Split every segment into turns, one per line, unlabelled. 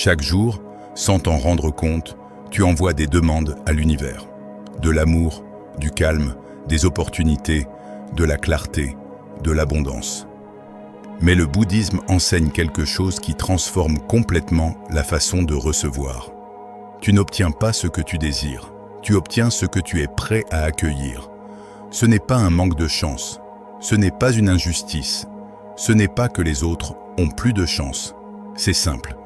Chaque jour, sans t'en rendre compte, tu envoies des demandes à l'univers. De l'amour, du calme, des opportunités, de la clarté, de l'abondance. Mais le bouddhisme enseigne quelque chose qui transforme complètement la façon de recevoir. Tu n'obtiens pas ce que tu désires, tu obtiens ce que tu es prêt à accueillir. Ce n'est pas un manque de chance, ce n'est pas une injustice, ce n'est pas que les autres ont plus de chance. C'est simple.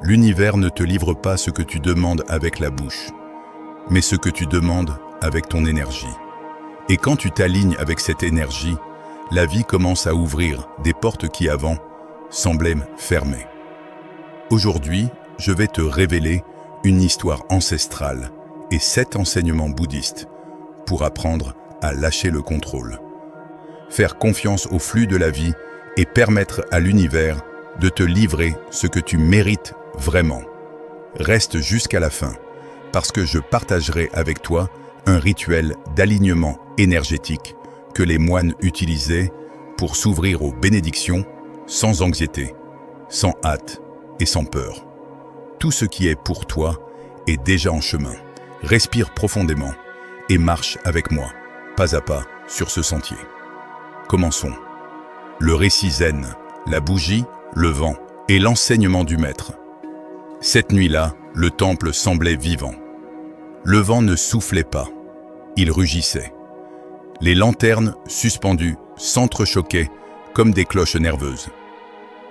L'univers ne te livre pas ce que tu demandes avec la bouche, mais ce que tu demandes avec ton énergie. Et quand tu t'alignes avec cette énergie, la vie commence à ouvrir des portes qui avant semblaient fermées. Aujourd'hui, je vais te révéler une histoire ancestrale et 7 enseignements bouddhistes pour apprendre à lâcher le contrôle, faire confiance au flux de la vie et permettre à l'univers de te livrer ce que tu mérites vraiment. Reste jusqu'à la fin, parce que je partagerai avec toi un rituel d'alignement énergétique que les moines utilisaient pour s'ouvrir aux bénédictions sans anxiété, sans hâte et sans peur. Tout ce qui est pour toi est déjà en chemin. Respire profondément et marche avec moi, pas à pas, sur ce sentier. Commençons. Le récit zen, la bougie, le vent et l'enseignement du maître. Cette nuit-là, le temple semblait vivant. Le vent ne soufflait pas, il rugissait. Les lanternes suspendues s'entrechoquaient comme des cloches nerveuses.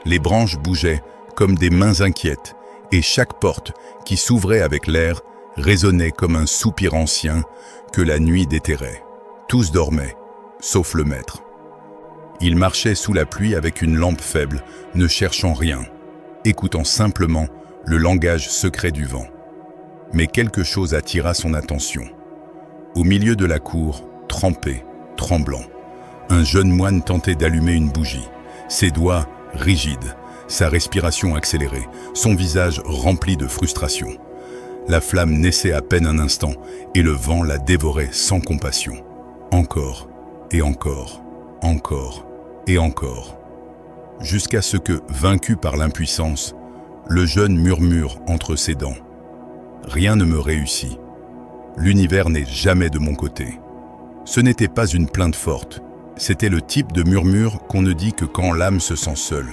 Les branches bougeaient comme des mains inquiètes et chaque porte qui s'ouvrait avec l'air résonnait comme un soupir ancien que la nuit déterrait. Tous dormaient, sauf le maître. Il marchait sous la pluie avec une lampe faible, ne cherchant rien, écoutant simplement le langage secret du vent. Mais quelque chose attira son attention. Au milieu de la cour, trempé, tremblant, un jeune moine tentait d'allumer une bougie. Ses doigts rigides, sa respiration accélérée, son visage rempli de frustration. La flamme naissait à peine un instant et le vent la dévorait sans compassion. Encore et encore, encore et encore. Jusqu'à ce que, vaincu par l'impuissance, le jeune murmure entre ses dents. « Rien ne me réussit. L'univers n'est jamais de mon côté. » Ce n'était pas une plainte forte, c'était le type de murmure qu'on ne dit que quand l'âme se sent seule.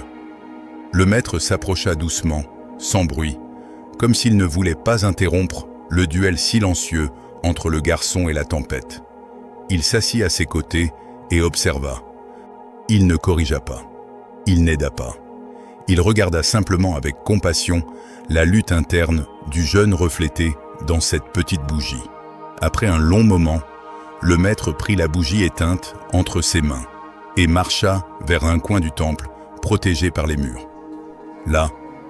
Le maître s'approcha doucement, sans bruit, comme s'il ne voulait pas interrompre le duel silencieux entre le garçon et la tempête. Il s'assit à ses côtés et observa. Il ne corrigea pas, il n'aida pas. Il regarda simplement avec compassion la lutte interne du jeune reflétée dans cette petite bougie. Après un long moment, le maître prit la bougie éteinte entre ses mains et marcha vers un coin du temple protégé par les murs. Là,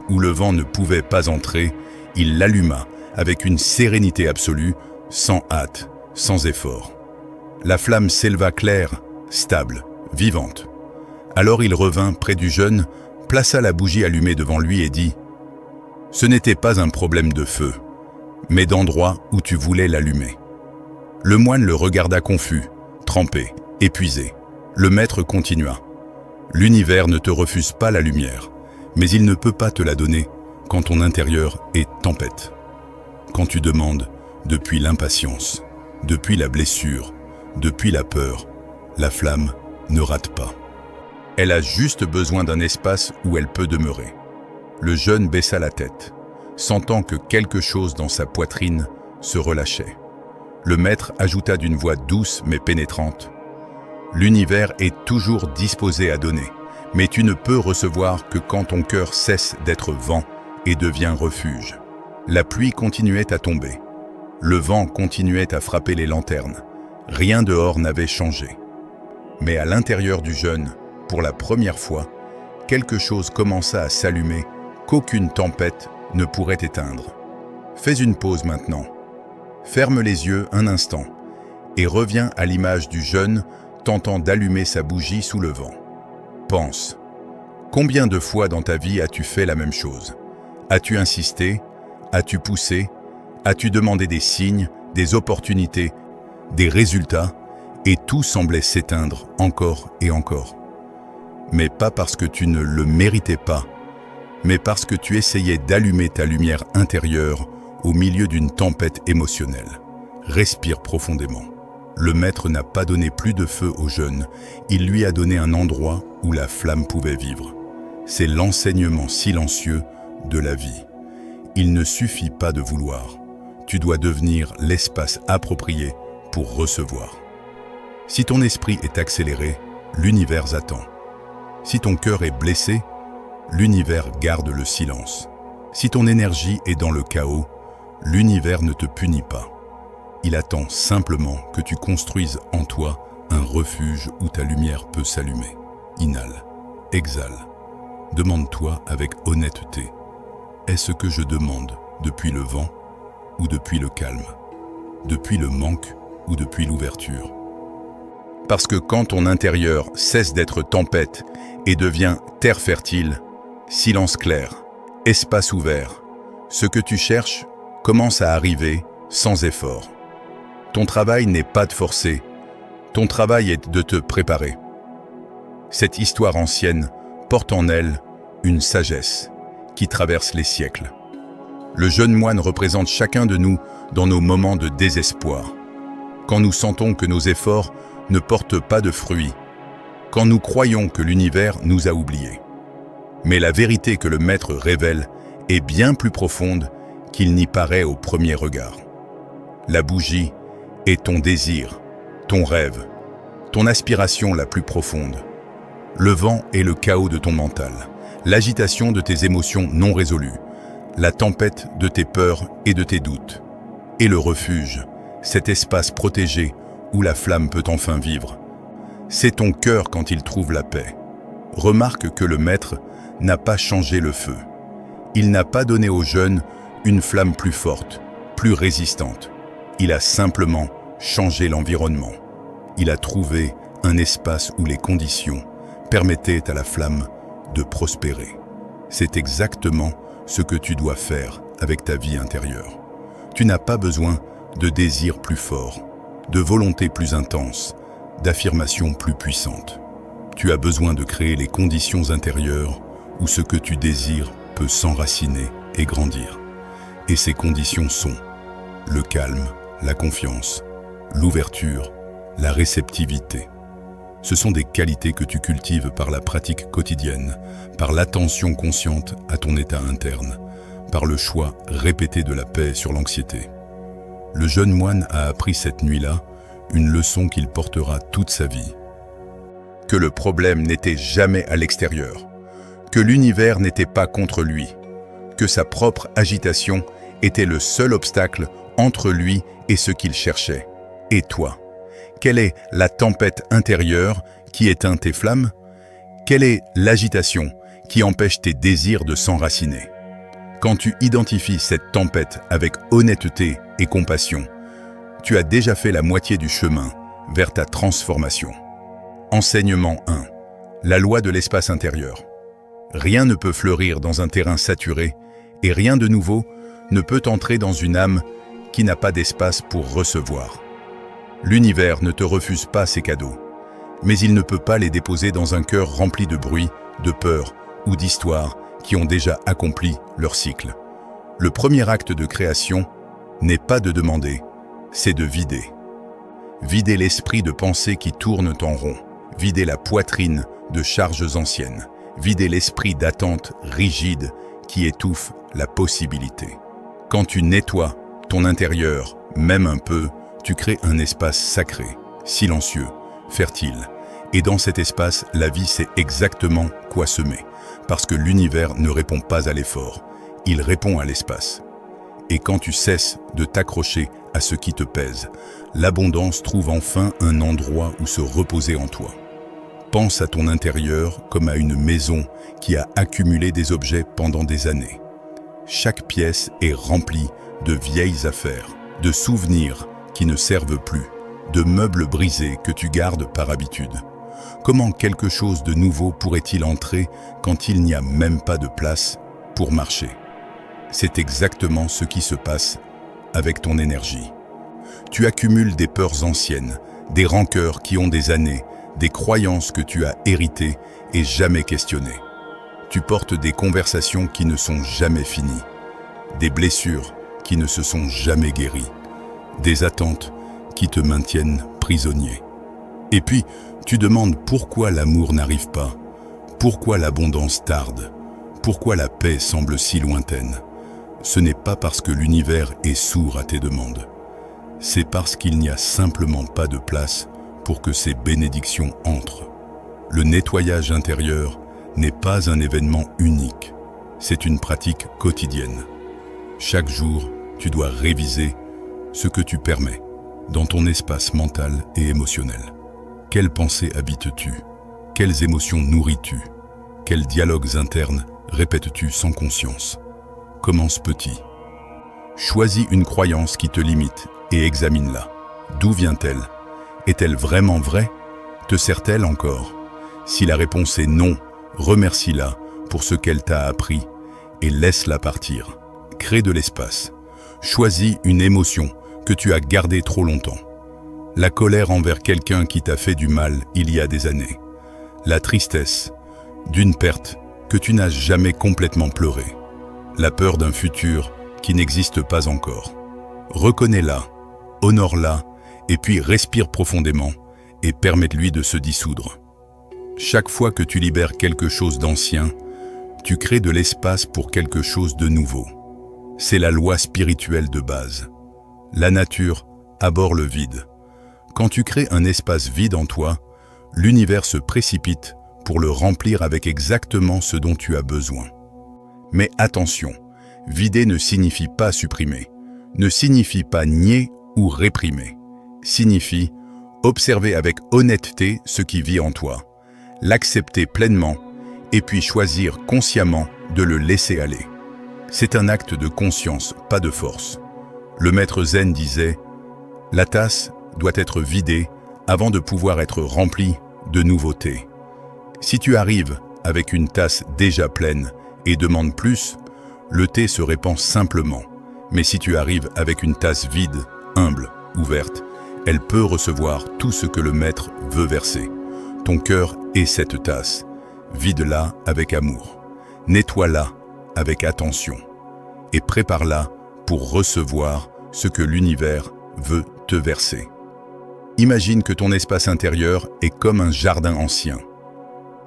où le vent ne pouvait pas entrer, il l'alluma avec une sérénité absolue, sans hâte, sans effort. La flamme s'éleva claire, stable, vivante. Alors il revint près du jeune, plaça la bougie allumée devant lui et dit « Ce n'était pas un problème de feu, mais d'endroit où tu voulais l'allumer. » Le moine le regarda confus, trempé, épuisé. Le maître continua. « L'univers ne te refuse pas la lumière, mais il ne peut pas te la donner quand ton intérieur est tempête. Quand tu demandes depuis l'impatience, depuis la blessure, depuis la peur, la flamme ne rate pas. Elle a juste besoin d'un espace où elle peut demeurer. » Le jeune baissa la tête, sentant que quelque chose dans sa poitrine se relâchait. Le maître ajouta d'une voix douce mais pénétrante. « L'univers est toujours disposé à donner, mais tu ne peux recevoir que quand ton cœur cesse d'être vent et devient refuge. » La pluie continuait à tomber. Le vent continuait à frapper les lanternes. Rien dehors n'avait changé. Mais à l'intérieur du jeune, pour la première fois, quelque chose commença à s'allumer qu'aucune tempête ne pourrait éteindre. Fais une pause maintenant. Ferme les yeux un instant et reviens à l'image du jeune tentant d'allumer sa bougie sous le vent. Pense. Combien de fois dans ta vie as-tu fait la même chose? As-tu insisté? As-tu poussé? As-tu demandé des signes, des opportunités, des résultats? Et tout semblait s'éteindre encore et encore. Mais pas parce que tu ne le méritais pas, mais parce que tu essayais d'allumer ta lumière intérieure au milieu d'une tempête émotionnelle. Respire profondément. Le maître n'a pas donné plus de feu au jeune, il lui a donné un endroit où la flamme pouvait vivre. C'est l'enseignement silencieux de la vie. Il ne suffit pas de vouloir. Tu dois devenir l'espace approprié pour recevoir. Si ton esprit est accéléré, l'univers attend. Si ton cœur est blessé, l'univers garde le silence. Si ton énergie est dans le chaos, l'univers ne te punit pas. Il attend simplement que tu construises en toi un refuge où ta lumière peut s'allumer. Inhale, exhale. Demande-toi avec honnêteté. Est-ce que je demande depuis le vent ou depuis le calme? Depuis le manque ou depuis l'ouverture? Parce que quand ton intérieur cesse d'être tempête et devient terre fertile, silence clair, espace ouvert, ce que tu cherches commence à arriver sans effort. Ton travail n'est pas de forcer, ton travail est de te préparer. Cette histoire ancienne porte en elle une sagesse qui traverse les siècles. Le jeune moine représente chacun de nous dans nos moments de désespoir. Quand nous sentons que nos efforts ne portent pas de fruits, quand nous croyons que l'univers nous a oubliés. Mais la vérité que le maître révèle est bien plus profonde qu'il n'y paraît au premier regard. La bougie est ton désir, ton rêve, ton aspiration la plus profonde. Le vent est le chaos de ton mental, l'agitation de tes émotions non résolues, la tempête de tes peurs et de tes doutes. Et le refuge, cet espace protégé où la flamme peut enfin vivre. C'est ton cœur quand il trouve la paix. Remarque que le maître n'a pas changé le feu. Il n'a pas donné aux jeunes une flamme plus forte, plus résistante. Il a simplement changé l'environnement. Il a trouvé un espace où les conditions permettaient à la flamme de prospérer. C'est exactement ce que tu dois faire avec ta vie intérieure. Tu n'as pas besoin de désirs plus forts, de volonté plus intense, d'affirmations plus puissantes. Tu as besoin de créer les conditions intérieures où ce que tu désires peut s'enraciner et grandir. Et ces conditions sont le calme, la confiance, l'ouverture, la réceptivité. Ce sont des qualités que tu cultives par la pratique quotidienne, par l'attention consciente à ton état interne, par le choix répété de la paix sur l'anxiété. Le jeune moine a appris cette nuit-là une leçon qu'il portera toute sa vie. Que le problème n'était jamais à l'extérieur, que l'univers n'était pas contre lui, que sa propre agitation était le seul obstacle entre lui et ce qu'il cherchait. Et toi, quelle est la tempête intérieure qui éteint tes flammes? Quelle est l'agitation qui empêche tes désirs de s'enraciner? Quand tu identifies cette tempête avec honnêteté et compassion, tu as déjà fait la moitié du chemin vers ta transformation. Enseignement 1. La loi de l'espace intérieur. Rien ne peut fleurir dans un terrain saturé et rien de nouveau ne peut entrer dans une âme qui n'a pas d'espace pour recevoir. L'univers ne te refuse pas ses cadeaux, mais il ne peut pas les déposer dans un cœur rempli de bruit, de peur ou d'histoires qui ont déjà accompli leur cycle. Le premier acte de création n'est pas de demander, c'est de vider. Vider l'esprit de pensées qui tournent en rond, vider la poitrine de charges anciennes, vider l'esprit d'attente rigide qui étouffe la possibilité. Quand tu nettoies ton intérieur, même un peu, tu crées un espace sacré, silencieux, fertile. Et dans cet espace, la vie sait exactement quoi semer, parce que l'univers ne répond pas à l'effort, il répond à l'espace. Et quand tu cesses de t'accrocher à ce qui te pèse, l'abondance trouve enfin un endroit où se reposer en toi. Pense à ton intérieur comme à une maison qui a accumulé des objets pendant des années. Chaque pièce est remplie de vieilles affaires, de souvenirs qui ne servent plus, de meubles brisés que tu gardes par habitude. Comment quelque chose de nouveau pourrait-il entrer quand il n'y a même pas de place pour marcher? C'est exactement ce qui se passe avec ton énergie. Tu accumules des peurs anciennes, des rancœurs qui ont des années, des croyances que tu as héritées et jamais questionnées. Tu portes des conversations qui ne sont jamais finies, des blessures qui ne se sont jamais guéries, des attentes qui te maintiennent prisonnier. Et puis, tu demandes pourquoi l'amour n'arrive pas, pourquoi l'abondance tarde, pourquoi la paix semble si lointaine. Ce n'est pas parce que l'univers est sourd à tes demandes. C'est parce qu'il n'y a simplement pas de place pour que ces bénédictions entrent. Le nettoyage intérieur n'est pas un événement unique, c'est une pratique quotidienne. Chaque jour, tu dois réviser ce que tu permets dans ton espace mental et émotionnel. Quelles pensées habites-tu? Quelles émotions nourris-tu? Quels dialogues internes répètes-tu sans conscience? Commence petit. Choisis une croyance qui te limite et examine-la. D'où vient-elle? Est-elle vraiment vraie? Te sert-elle encore? Si la réponse est non, remercie-la pour ce qu'elle t'a appris et laisse-la partir. Crée de l'espace. Choisis une émotion que tu as gardée trop longtemps. La colère envers quelqu'un qui t'a fait du mal il y a des années. La tristesse d'une perte que tu n'as jamais complètement pleuré. La peur d'un futur qui n'existe pas encore. Reconnais-la, honore-la et puis respire profondément et permets-lui de se dissoudre. Chaque fois que tu libères quelque chose d'ancien, tu crées de l'espace pour quelque chose de nouveau. C'est la loi spirituelle de base. La nature abhorre le vide. Quand tu crées un espace vide en toi, l'univers se précipite pour le remplir avec exactement ce dont tu as besoin. Mais attention, vider ne signifie pas supprimer, ne signifie pas nier ou réprimer. Signifie observer avec honnêteté ce qui vit en toi, l'accepter pleinement et puis choisir consciemment de le laisser aller. C'est un acte de conscience, pas de force. Le maître zen disait « La tasse doit être vidée avant de pouvoir être remplie de nouveautés. » Si tu arrives avec une tasse déjà pleine et demandes plus, le thé se répand simplement. Mais si tu arrives avec une tasse vide, humble, ouverte, elle peut recevoir tout ce que le maître veut verser. Ton cœur est cette tasse. Vide-la avec amour. Nettoie-la avec attention. Et prépare-la pour recevoir ce que l'univers veut te verser. Imagine que ton espace intérieur est comme un jardin ancien.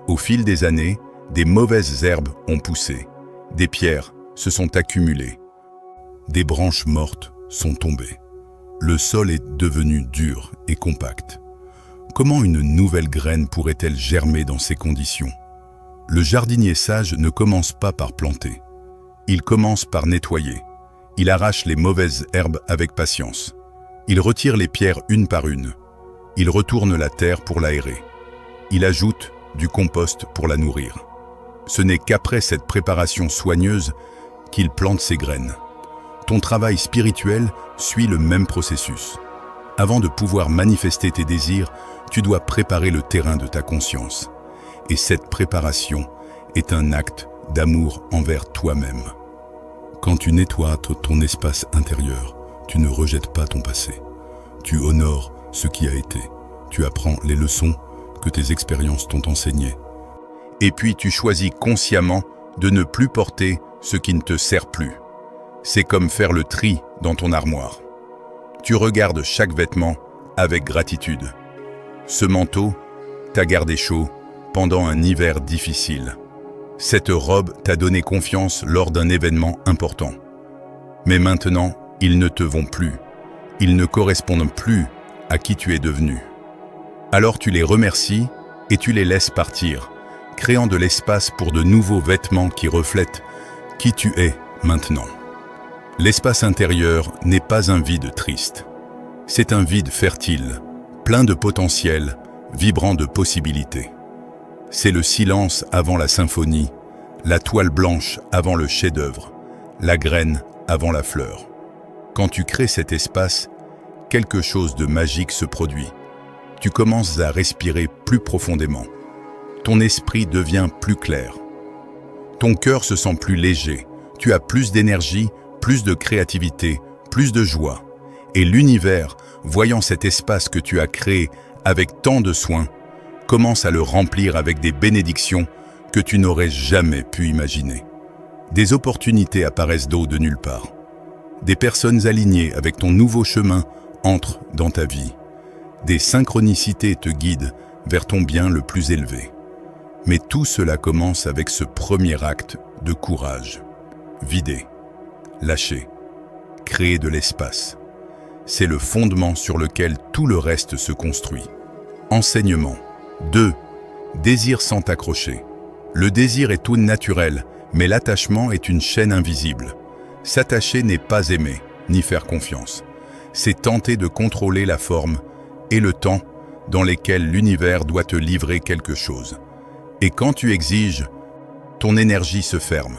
Au fil des années, des mauvaises herbes ont poussé. Des pierres se sont accumulées. Des branches mortes sont tombées. Le sol est devenu dur et compact. Comment une nouvelle graine pourrait-elle germer dans ces conditions? Le jardinier sage ne commence pas par planter. Il commence par nettoyer. Il arrache les mauvaises herbes avec patience. Il retire les pierres une par une. Il retourne la terre pour l'aérer. Il ajoute du compost pour la nourrir. Ce n'est qu'après cette préparation soigneuse qu'il plante ses graines. Ton travail spirituel suit le même processus. Avant de pouvoir manifester tes désirs, tu dois préparer le terrain de ta conscience. Et cette préparation est un acte d'amour envers toi-même. Quand tu nettoies ton espace intérieur, tu ne rejettes pas ton passé. Tu honores ce qui a été. Tu apprends les leçons que tes expériences t'ont enseignées. Et puis tu choisis consciemment de ne plus porter ce qui ne te sert plus. C'est comme faire le tri dans ton armoire. Tu regardes chaque vêtement avec gratitude. Ce manteau t'a gardé chaud pendant un hiver difficile. Cette robe t'a donné confiance lors d'un événement important. Mais maintenant, ils ne te vont plus. Ils ne correspondent plus à qui tu es devenu. Alors tu les remercies et tu les laisses partir, créant de l'espace pour de nouveaux vêtements qui reflètent qui tu es maintenant. L'espace intérieur n'est pas un vide triste. C'est un vide fertile, plein de potentiel, vibrant de possibilités. C'est le silence avant la symphonie, la toile blanche avant le chef-d'œuvre, la graine avant la fleur. Quand tu crées cet espace, quelque chose de magique se produit. Tu commences à respirer plus profondément. Ton esprit devient plus clair. Ton cœur se sent plus léger. Tu as plus d'énergie, plus de créativité, plus de joie. Et l'univers, voyant cet espace que tu as créé avec tant de soin, commence à le remplir avec des bénédictions que tu n'aurais jamais pu imaginer. Des opportunités apparaissent d'eau de nulle part. Des personnes alignées avec ton nouveau chemin entrent dans ta vie. Des synchronicités te guident vers ton bien le plus élevé. Mais tout cela commence avec ce premier acte de courage. Vider, lâcher, créer de l'espace. C'est le fondement sur lequel tout le reste se construit. Enseignement. 2. Désir sans t'accrocher. Le désir est tout naturel, mais l'attachement est une chaîne invisible. S'attacher n'est pas aimer, ni faire confiance. C'est tenter de contrôler la forme et le temps dans lesquels l'univers doit te livrer quelque chose. Et quand tu exiges, ton énergie se ferme.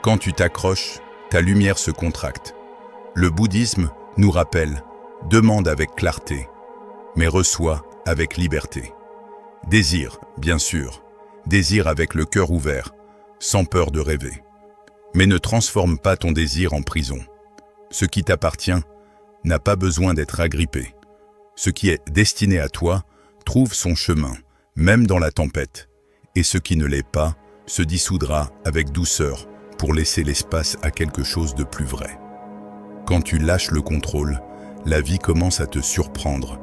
Quand tu t'accroches, ta lumière se contracte. Le bouddhisme nous rappelle, demande avec clarté, mais reçois avec liberté. Désire, bien sûr, désire avec le cœur ouvert, sans peur de rêver. Mais ne transforme pas ton désir en prison. Ce qui t'appartient n'a pas besoin d'être agrippé. Ce qui est destiné à toi trouve son chemin, même dans la tempête, et ce qui ne l'est pas se dissoudra avec douceur pour laisser l'espace à quelque chose de plus vrai. Quand tu lâches le contrôle, la vie commence à te surprendre,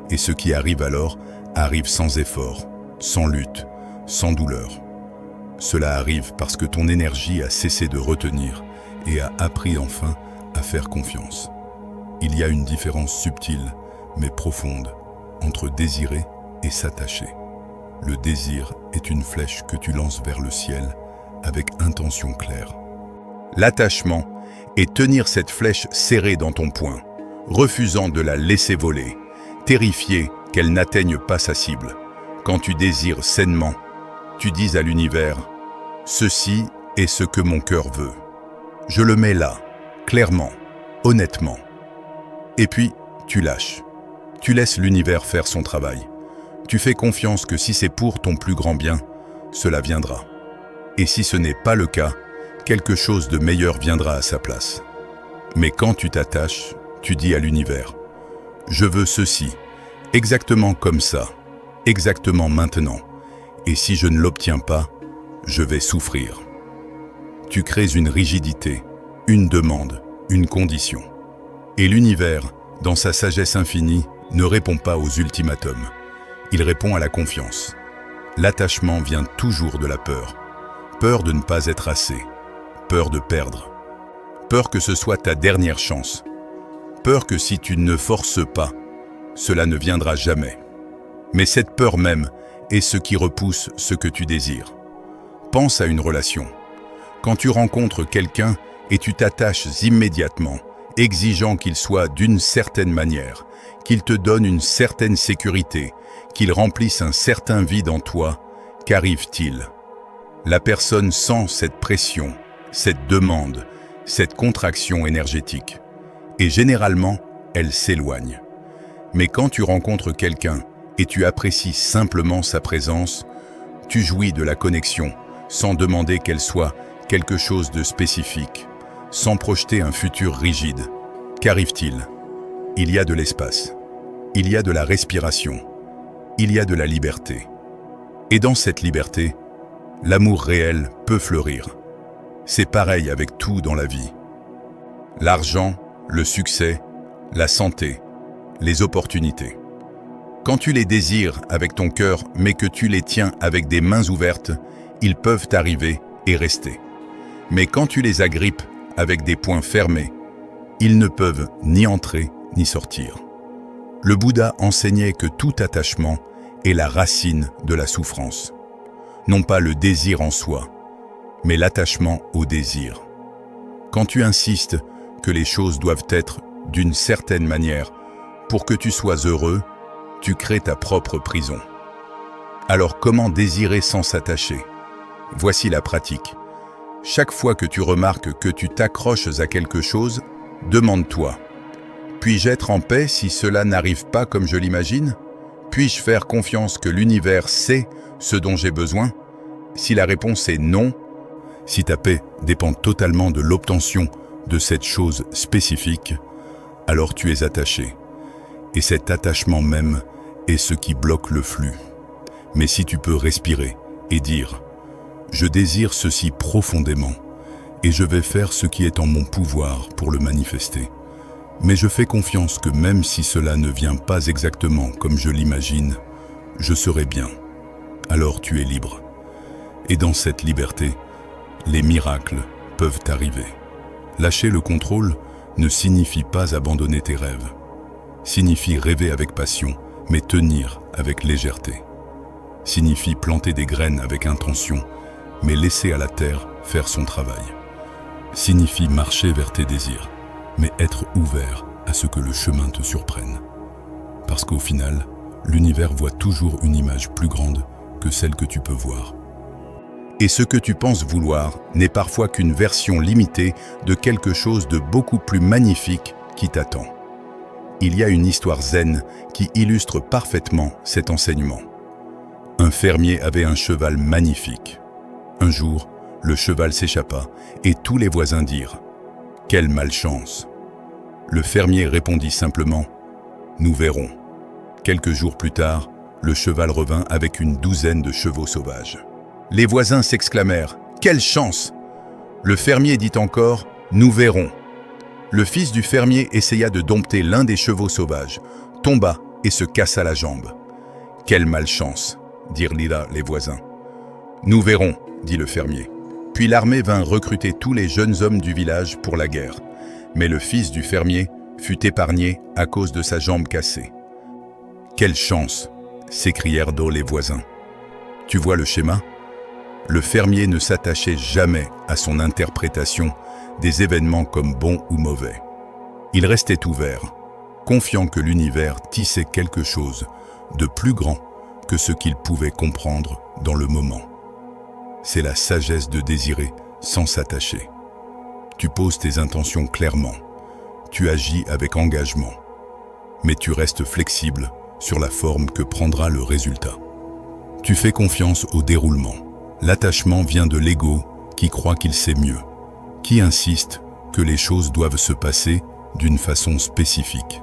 et ce qui arrive alors arrive sans effort, sans lutte, sans douleur. Cela arrive parce que ton énergie a cessé de retenir et a appris enfin à faire confiance. Il y a une différence subtile, mais profonde, entre désirer et s'attacher. Le désir est une flèche que tu lances vers le ciel avec intention claire. L'attachement est tenir cette flèche serrée dans ton poing, refusant de la laisser voler, terrifié qu'elle n'atteigne pas sa cible. Quand tu désires sainement, tu dis à l'univers « Ceci est ce que mon cœur veut. Je le mets là, clairement, honnêtement. » Et puis, tu lâches. Tu laisses l'univers faire son travail. Tu fais confiance que si c'est pour ton plus grand bien, cela viendra. Et si ce n'est pas le cas, quelque chose de meilleur viendra à sa place. Mais quand tu t'attaches, tu dis à l'univers « Je veux ceci, exactement comme ça, exactement maintenant. Et si je ne l'obtiens pas, je vais souffrir. » Tu crées une rigidité, une demande, une condition. Et l'univers, dans sa sagesse infinie, ne répond pas aux ultimatums. Il répond à la confiance. L'attachement vient toujours de la peur. Peur de ne pas être assez. Peur de perdre. Peur que ce soit ta dernière chance. Peur que si tu ne forces pas, cela ne viendra jamais. Mais cette peur même est ce qui repousse ce que tu désires. Pense à une relation. Quand tu rencontres quelqu'un et tu t'attaches immédiatement, exigeant qu'il soit d'une certaine manière, qu'il te donne une certaine sécurité, qu'il remplisse un certain vide en toi, qu'arrive-t-il? La personne sent cette pression, cette demande, cette contraction énergétique. Et généralement, elle s'éloigne. Mais quand tu rencontres quelqu'un et tu apprécies simplement sa présence, tu jouis de la connexion sans demander qu'elle soit quelque chose de spécifique, sans projeter un futur rigide. Qu'arrive-t-il? Il y a de l'espace, il y a de la respiration, il y a de la liberté. Et dans cette liberté, l'amour réel peut fleurir. C'est pareil avec tout dans la vie. L'argent, le succès, la santé, les opportunités. Quand tu les désires avec ton cœur, mais que tu les tiens avec des mains ouvertes, ils peuvent arriver et rester. Mais quand tu les agrippes avec des poings fermés, ils ne peuvent ni entrer ni sortir. Le Bouddha enseignait que tout attachement est la racine de la souffrance. Non pas le désir en soi, mais l'attachement au désir. Quand tu insistes que les choses doivent être d'une certaine manière pour que tu sois heureux, tu crées ta propre prison. Alors comment désirer sans s'attacher? Voici la pratique. Chaque fois que tu remarques que tu t'accroches à quelque chose, demande-toi: puis-je être en paix si cela n'arrive pas comme je l'imagine? Puis-je faire confiance que l'univers sait ce dont j'ai besoin? Si la réponse est non, si ta paix dépend totalement de l'obtention de cette chose spécifique, alors tu es attaché. Et cet attachement même est ce qui bloque le flux. Mais si tu peux respirer et dire Je désire ceci profondément et je vais faire ce qui est en mon pouvoir pour le manifester. Mais je fais confiance que même si cela ne vient pas exactement comme je l'imagine, je serai bien. Alors tu es libre. Et dans cette liberté, les miracles peuvent arriver. Lâcher le contrôle ne signifie pas abandonner tes rêves. Signifie rêver avec passion, mais tenir avec légèreté. Signifie planter des graines avec intention, mais laisser à la terre faire son travail. Signifie marcher vers tes désirs, mais être ouvert à ce que le chemin te surprenne. Parce qu'au final, l'univers voit toujours une image plus grande que celle que tu peux voir. Et ce que tu penses vouloir n'est parfois qu'une version limitée de quelque chose de beaucoup plus magnifique qui t'attend. Il y a une histoire zen qui illustre parfaitement cet enseignement. Un fermier avait un cheval magnifique. Un jour, le cheval s'échappa et tous les voisins dirent « Quelle malchance !» Le fermier répondit simplement « Nous verrons ». Quelques jours plus tard, le cheval revint avec une douzaine de chevaux sauvages. Les voisins s'exclamèrent « Quelle chance !» Le fermier dit encore « Nous verrons ». Le fils du fermier essaya de dompter l'un des chevaux sauvages, tomba et se cassa la jambe. « Quelle malchance !» dirent les voisins. « Nous verrons », dit le fermier. Puis l'armée vint recruter tous les jeunes hommes du village pour la guerre. Mais le fils du fermier fut épargné à cause de sa jambe cassée. « Quelle chance !» s'écrièrent les voisins. Tu vois le schéma ? Le fermier ne s'attachait jamais à son interprétation des événements comme bons ou mauvais. Il restait ouvert, confiant que l'univers tissait quelque chose de plus grand que ce qu'il pouvait comprendre dans le moment. C'est la sagesse de désirer sans s'attacher. Tu poses tes intentions clairement, tu agis avec engagement, mais tu restes flexible sur la forme que prendra le résultat. Tu fais confiance au déroulement. L'attachement vient de l'ego qui croit qu'il sait mieux, qui insiste que les choses doivent se passer d'une façon spécifique.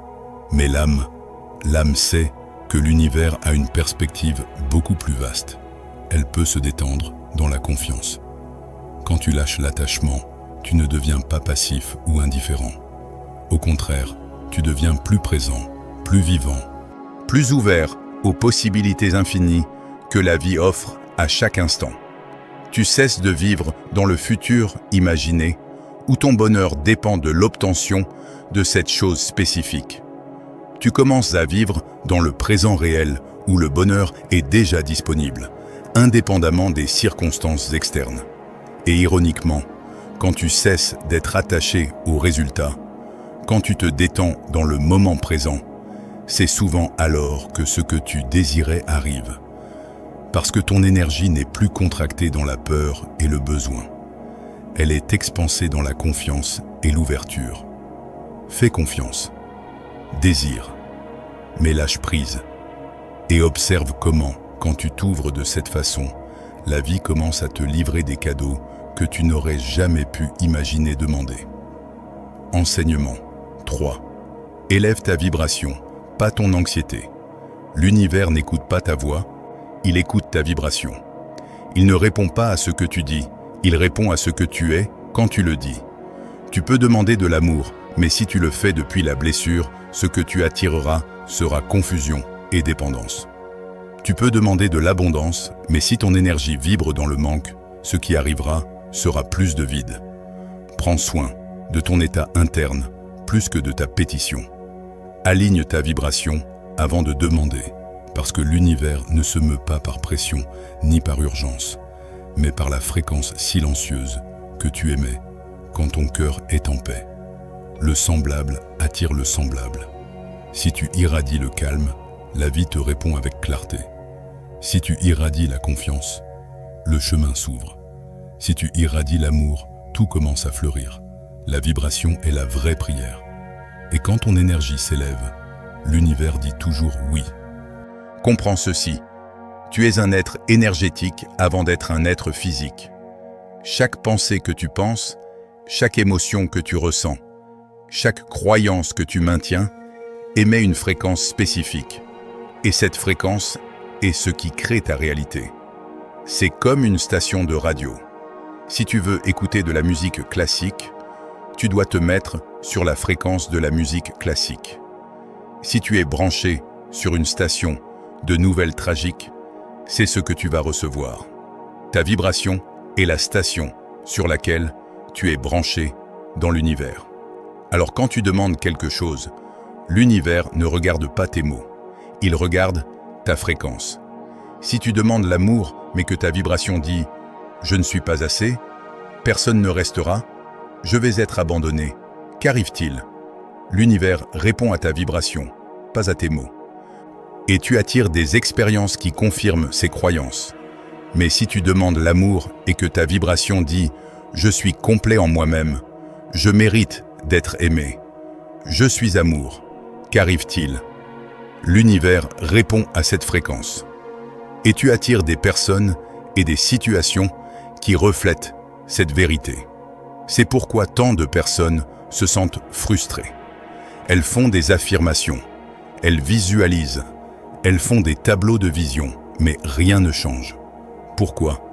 Mais l'âme sait que l'univers a une perspective beaucoup plus vaste. Elle peut se détendre dans la confiance. Quand tu lâches l'attachement, tu ne deviens pas passif ou indifférent. Au contraire, tu deviens plus présent, plus vivant, plus ouvert aux possibilités infinies que la vie offre à chaque instant. Tu cesses de vivre dans le futur imaginé, où ton bonheur dépend de l'obtention de cette chose spécifique. Tu commences à vivre dans le présent réel, où le bonheur est déjà disponible, indépendamment des circonstances externes. Et ironiquement, quand tu cesses d'être attaché au résultat, quand tu te détends dans le moment présent, c'est souvent alors que ce que tu désirais arrive. Parce que ton énergie n'est plus contractée dans la peur et le besoin. Elle est expansée dans la confiance et l'ouverture. Fais confiance, désire, mais lâche prise. Et observe comment, quand tu t'ouvres de cette façon, la vie commence à te livrer des cadeaux que tu n'aurais jamais pu imaginer demander. Enseignement 3. Élève ta vibration, pas ton anxiété. L'univers n'écoute pas ta voix, il écoute ta vibration. Il ne répond pas à ce que tu dis, il répond à ce que tu es quand tu le dis. Tu peux demander de l'amour, mais si tu le fais depuis la blessure, ce que tu attireras sera confusion et dépendance. Tu peux demander de l'abondance, mais si ton énergie vibre dans le manque, ce qui arrivera sera plus de vide. Prends soin de ton état interne, plus que de ta pétition. Aligne ta vibration avant de demander, parce que l'univers ne se meut pas par pression ni par urgence, mais par la fréquence silencieuse que tu émets quand ton cœur est en paix. Le semblable attire le semblable. Si tu irradies le calme, la vie te répond avec clarté. Si tu irradies la confiance, le chemin s'ouvre. Si tu irradies l'amour, tout commence à fleurir. La vibration est la vraie prière. Et quand ton énergie s'élève, l'univers dit toujours oui. Comprends ceci. Tu es un être énergétique avant d'être un être physique. Chaque pensée que tu penses, chaque émotion que tu ressens, chaque croyance que tu maintiens, émet une fréquence spécifique. Et cette fréquence est ce qui crée ta réalité. C'est comme une station de radio. Si tu veux écouter de la musique classique, tu dois te mettre sur la fréquence de la musique classique. Si tu es branché sur une station de nouvelles tragiques, c'est ce que tu vas recevoir. Ta vibration est la station sur laquelle tu es branché dans l'univers. Alors quand tu demandes quelque chose, l'univers ne regarde pas tes mots, il regarde ta fréquence. Si tu demandes l'amour, mais que ta vibration dit « je ne suis pas assez », personne ne restera, je vais être abandonné. Qu'arrive-t-il? L'univers répond à ta vibration, pas à tes mots. Et tu attires des expériences qui confirment ces croyances. Mais si tu demandes l'amour et que ta vibration dit « je suis complet en moi-même, je mérite d'être aimé, je suis amour », qu'arrive-t-il? L'univers répond à cette fréquence. Et tu attires des personnes et des situations qui reflètent cette vérité. C'est pourquoi tant de personnes se sentent frustrées. Elles font des affirmations, elles visualisent, elles font des tableaux de vision, mais rien ne change. Pourquoi?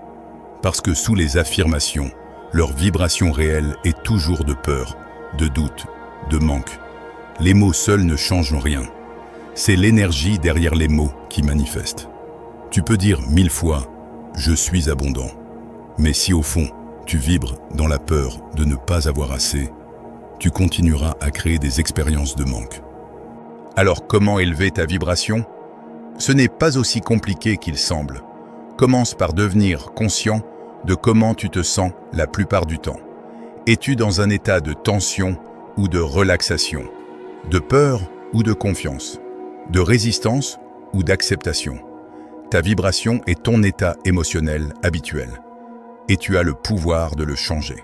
Parce que sous les affirmations, leur vibration réelle est toujours de peur, de doute, de manque. Les mots seuls ne changent rien. C'est l'énergie derrière les mots qui manifeste. Tu peux dire 1000 fois « je suis abondant », mais si au fond, tu vibres dans la peur de ne pas avoir assez, tu continueras à créer des expériences de manque. Alors comment élever ta vibration? Ce n'est pas aussi compliqué qu'il semble. Commence par devenir conscient de comment tu te sens la plupart du temps. Es-tu dans un état de tension ou de relaxation, de peur ou de confiance, de résistance ou d'acceptation? Ta vibration est ton état émotionnel habituel. Et tu as le pouvoir de le changer.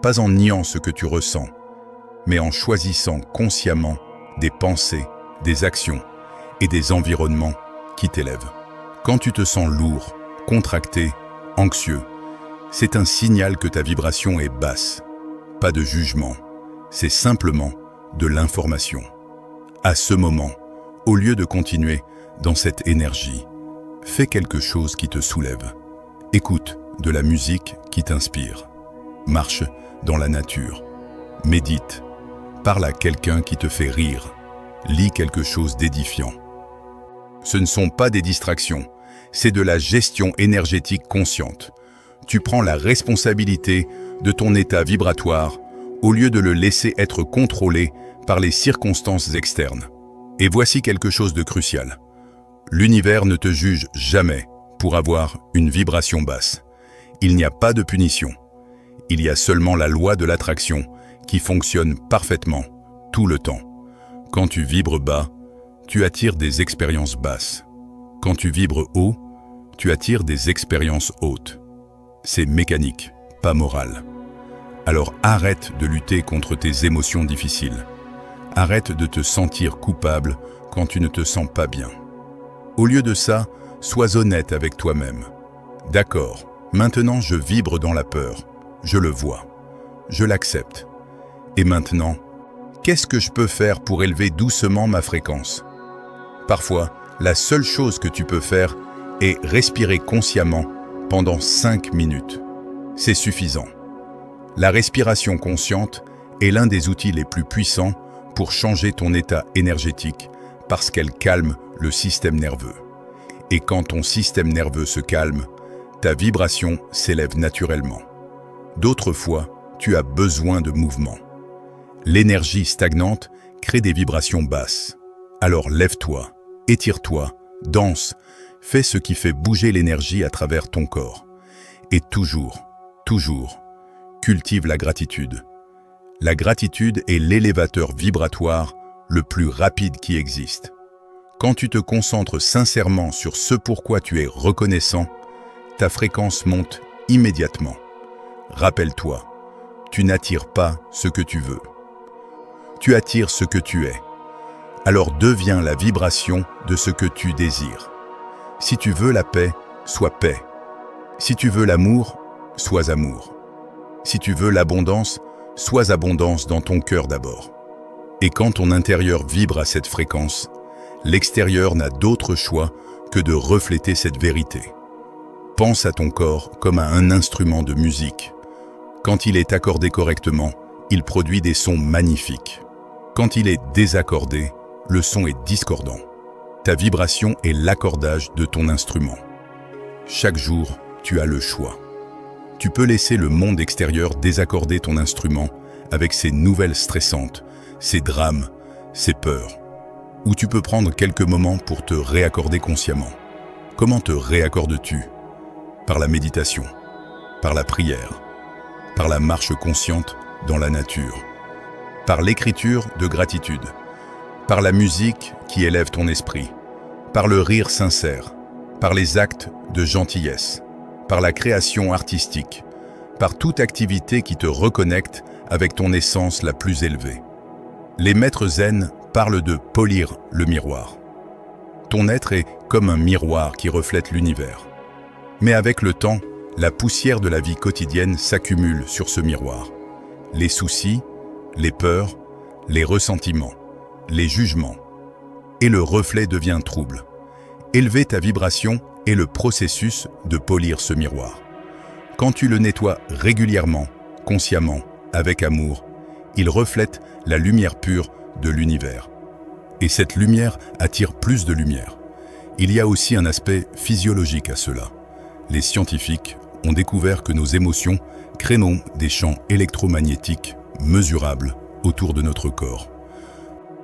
Pas en niant ce que tu ressens, mais en choisissant consciemment des pensées, des actions et des environnements qui t'élèvent. Quand tu te sens lourd, contracté, anxieux, c'est un signal que ta vibration est basse. Pas de jugement, c'est simplement de l'information. À ce moment, au lieu de continuer dans cette énergie, fais quelque chose qui te soulève. Écoute de la musique qui t'inspire. Marche dans la nature. Médite. Parle à quelqu'un qui te fait rire. Lis quelque chose d'édifiant. Ce ne sont pas des distractions, c'est de la gestion énergétique consciente. Tu prends la responsabilité de ton état vibratoire au lieu de le laisser être contrôlé par les circonstances externes. Et voici quelque chose de crucial. L'univers ne te juge jamais pour avoir une vibration basse. Il n'y a pas de punition. Il y a seulement la loi de l'attraction qui fonctionne parfaitement, tout le temps. Quand tu vibres bas, tu attires des expériences basses. Quand tu vibres haut, tu attires des expériences hautes. C'est mécanique, pas moral. Alors arrête de lutter contre tes émotions difficiles. Arrête de te sentir coupable quand tu ne te sens pas bien. Au lieu de ça, sois honnête avec toi-même. D'accord. Maintenant, je vibre dans la peur. Je le vois. Je l'accepte. Et maintenant, qu'est-ce que je peux faire pour élever doucement ma fréquence? Parfois, la seule chose que tu peux faire est respirer consciemment pendant 5 minutes. C'est suffisant. La respiration consciente est l'un des outils les plus puissants pour changer ton état énergétique parce qu'elle calme le système nerveux. Et quand ton système nerveux se calme, ta vibration s'élève naturellement. D'autres fois, tu as besoin de mouvement. L'énergie stagnante crée des vibrations basses. Alors lève-toi, étire-toi, danse, fais ce qui fait bouger l'énergie à travers ton corps. Et toujours, cultive la gratitude. La gratitude est l'élévateur vibratoire le plus rapide qui existe. Quand tu te concentres sincèrement sur ce pourquoi tu es reconnaissant, ta fréquence monte immédiatement. Rappelle-toi, tu n'attires pas ce que tu veux. Tu attires ce que tu es. Alors deviens la vibration de ce que tu désires. Si tu veux la paix, sois paix. Si tu veux l'amour, sois amour. Si tu veux l'abondance, sois abondance dans ton cœur d'abord. Et quand ton intérieur vibre à cette fréquence, l'extérieur n'a d'autre choix que de refléter cette vérité. Pense à ton corps comme à un instrument de musique. Quand il est accordé correctement, il produit des sons magnifiques. Quand il est désaccordé, le son est discordant. Ta vibration est l'accordage de ton instrument. Chaque jour, tu as le choix. Tu peux laisser le monde extérieur désaccorder ton instrument avec ses nouvelles stressantes, ses drames, ses peurs. Ou tu peux prendre quelques moments pour te réaccorder consciemment. Comment te réaccordes-tu? Par la méditation, par la prière, par la marche consciente dans la nature, par l'écriture de gratitude, par la musique qui élève ton esprit, par le rire sincère, par les actes de gentillesse, par la création artistique, par toute activité qui te reconnecte avec ton essence la plus élevée. Les maîtres zen parlent de polir le miroir. Ton être est comme un miroir qui reflète l'univers. Mais avec le temps, la poussière de la vie quotidienne s'accumule sur ce miroir. Les soucis, les peurs, les ressentiments, les jugements. Et le reflet devient trouble. Élever ta vibration est le processus de polir ce miroir. Quand tu le nettoies régulièrement, consciemment, avec amour, il reflète la lumière pure de l'univers. Et cette lumière attire plus de lumière. Il y a aussi un aspect physiologique à cela. Les scientifiques ont découvert que nos émotions créent des champs électromagnétiques mesurables autour de notre corps.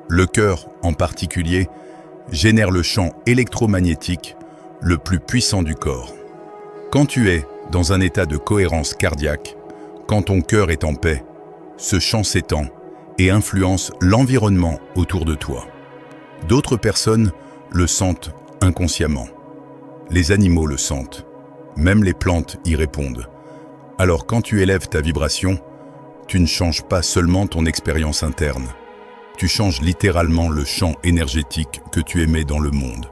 Le cœur, en particulier, génère le champ électromagnétique le plus puissant du corps. Quand tu es dans un état de cohérence cardiaque, quand ton cœur est en paix, ce champ s'étend et influence l'environnement autour de toi. D'autres personnes le sentent inconsciemment. Les animaux le sentent. Même les plantes y répondent. Alors quand tu élèves ta vibration, tu ne changes pas seulement ton expérience interne. Tu changes littéralement le champ énergétique que tu émets dans le monde.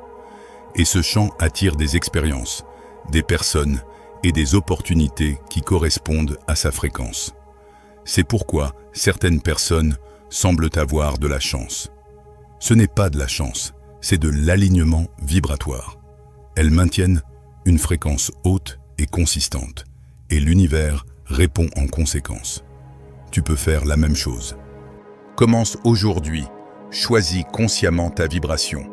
Et ce champ attire des expériences, des personnes et des opportunités qui correspondent à sa fréquence. C'est pourquoi certaines personnes semblent avoir de la chance. Ce n'est pas de la chance, c'est de l'alignement vibratoire. Elles maintiennent une fréquence haute et consistante, et l'univers répond en conséquence. Tu peux faire la même chose. Commence aujourd'hui, choisis consciemment ta vibration.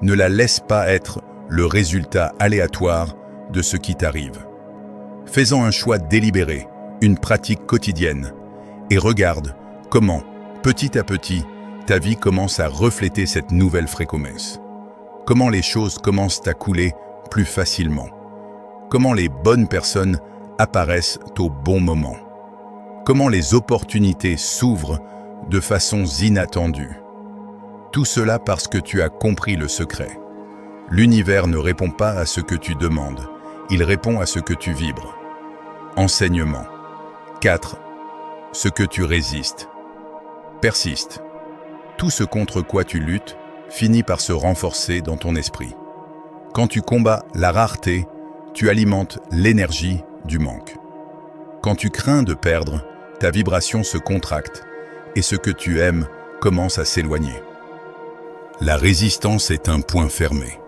Ne la laisse pas être le résultat aléatoire de ce qui t'arrive. Fais-en un choix délibéré, une pratique quotidienne, et regarde comment, petit à petit, ta vie commence à refléter cette nouvelle fréquence. Comment les choses commencent à couler plus facilement. Comment les bonnes personnes apparaissent au bon moment. Comment les opportunités s'ouvrent de façons inattendues. Tout cela parce que tu as compris le secret. L'univers ne répond pas à ce que tu demandes, il répond à ce que tu vibres. Enseignement. 4. Ce que tu résistes. Persiste. Tout ce contre quoi tu luttes finit par se renforcer dans ton esprit. Quand tu combats la rareté, tu alimentes l'énergie du manque. Quand tu crains de perdre, ta vibration se contracte et ce que tu aimes commence à s'éloigner. La résistance est un point fermé.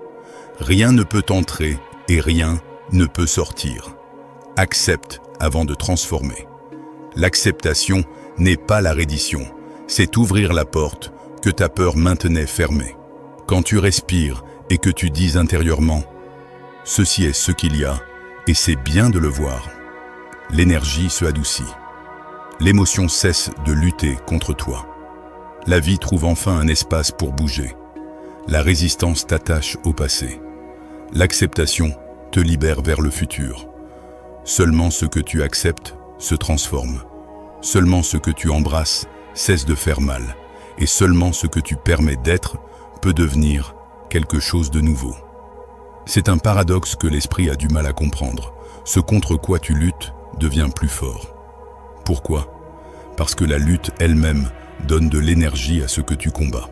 Rien ne peut entrer et rien ne peut sortir. Accepte avant de transformer. L'acceptation n'est pas la reddition, c'est ouvrir la porte que ta peur maintenait fermée. Quand tu respires et que tu dis intérieurement « Ceci est ce qu'il y a et c'est bien de le voir », l'énergie se adoucit. L'émotion cesse de lutter contre toi. La vie trouve enfin un espace pour bouger. La résistance t'attache au passé. L'acceptation te libère vers le futur. Seulement ce que tu acceptes se transforme. Seulement ce que tu embrasses cesse de faire mal. Et seulement ce que tu permets d'être peut devenir quelque chose de nouveau. C'est un paradoxe que l'esprit a du mal à comprendre. Ce contre quoi tu luttes devient plus fort. Pourquoi? Parce que la lutte elle-même donne de l'énergie à ce que tu combats.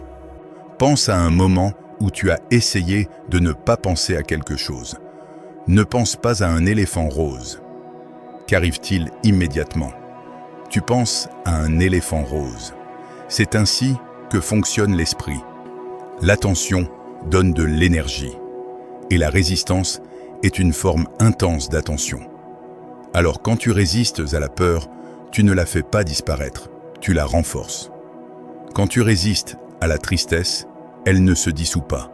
Pense à un moment où tu as essayé de ne pas penser à quelque chose. Ne pense pas à un éléphant rose. Qu'arrive-t-il immédiatement? Tu penses à un éléphant rose. C'est ainsi que fonctionne l'esprit. L'attention donne de l'énergie et la résistance est une forme intense d'attention. Alors quand tu résistes à la peur, tu ne la fais pas disparaître, tu la renforces. Quand tu résistes à la tristesse, elle ne se dissout pas,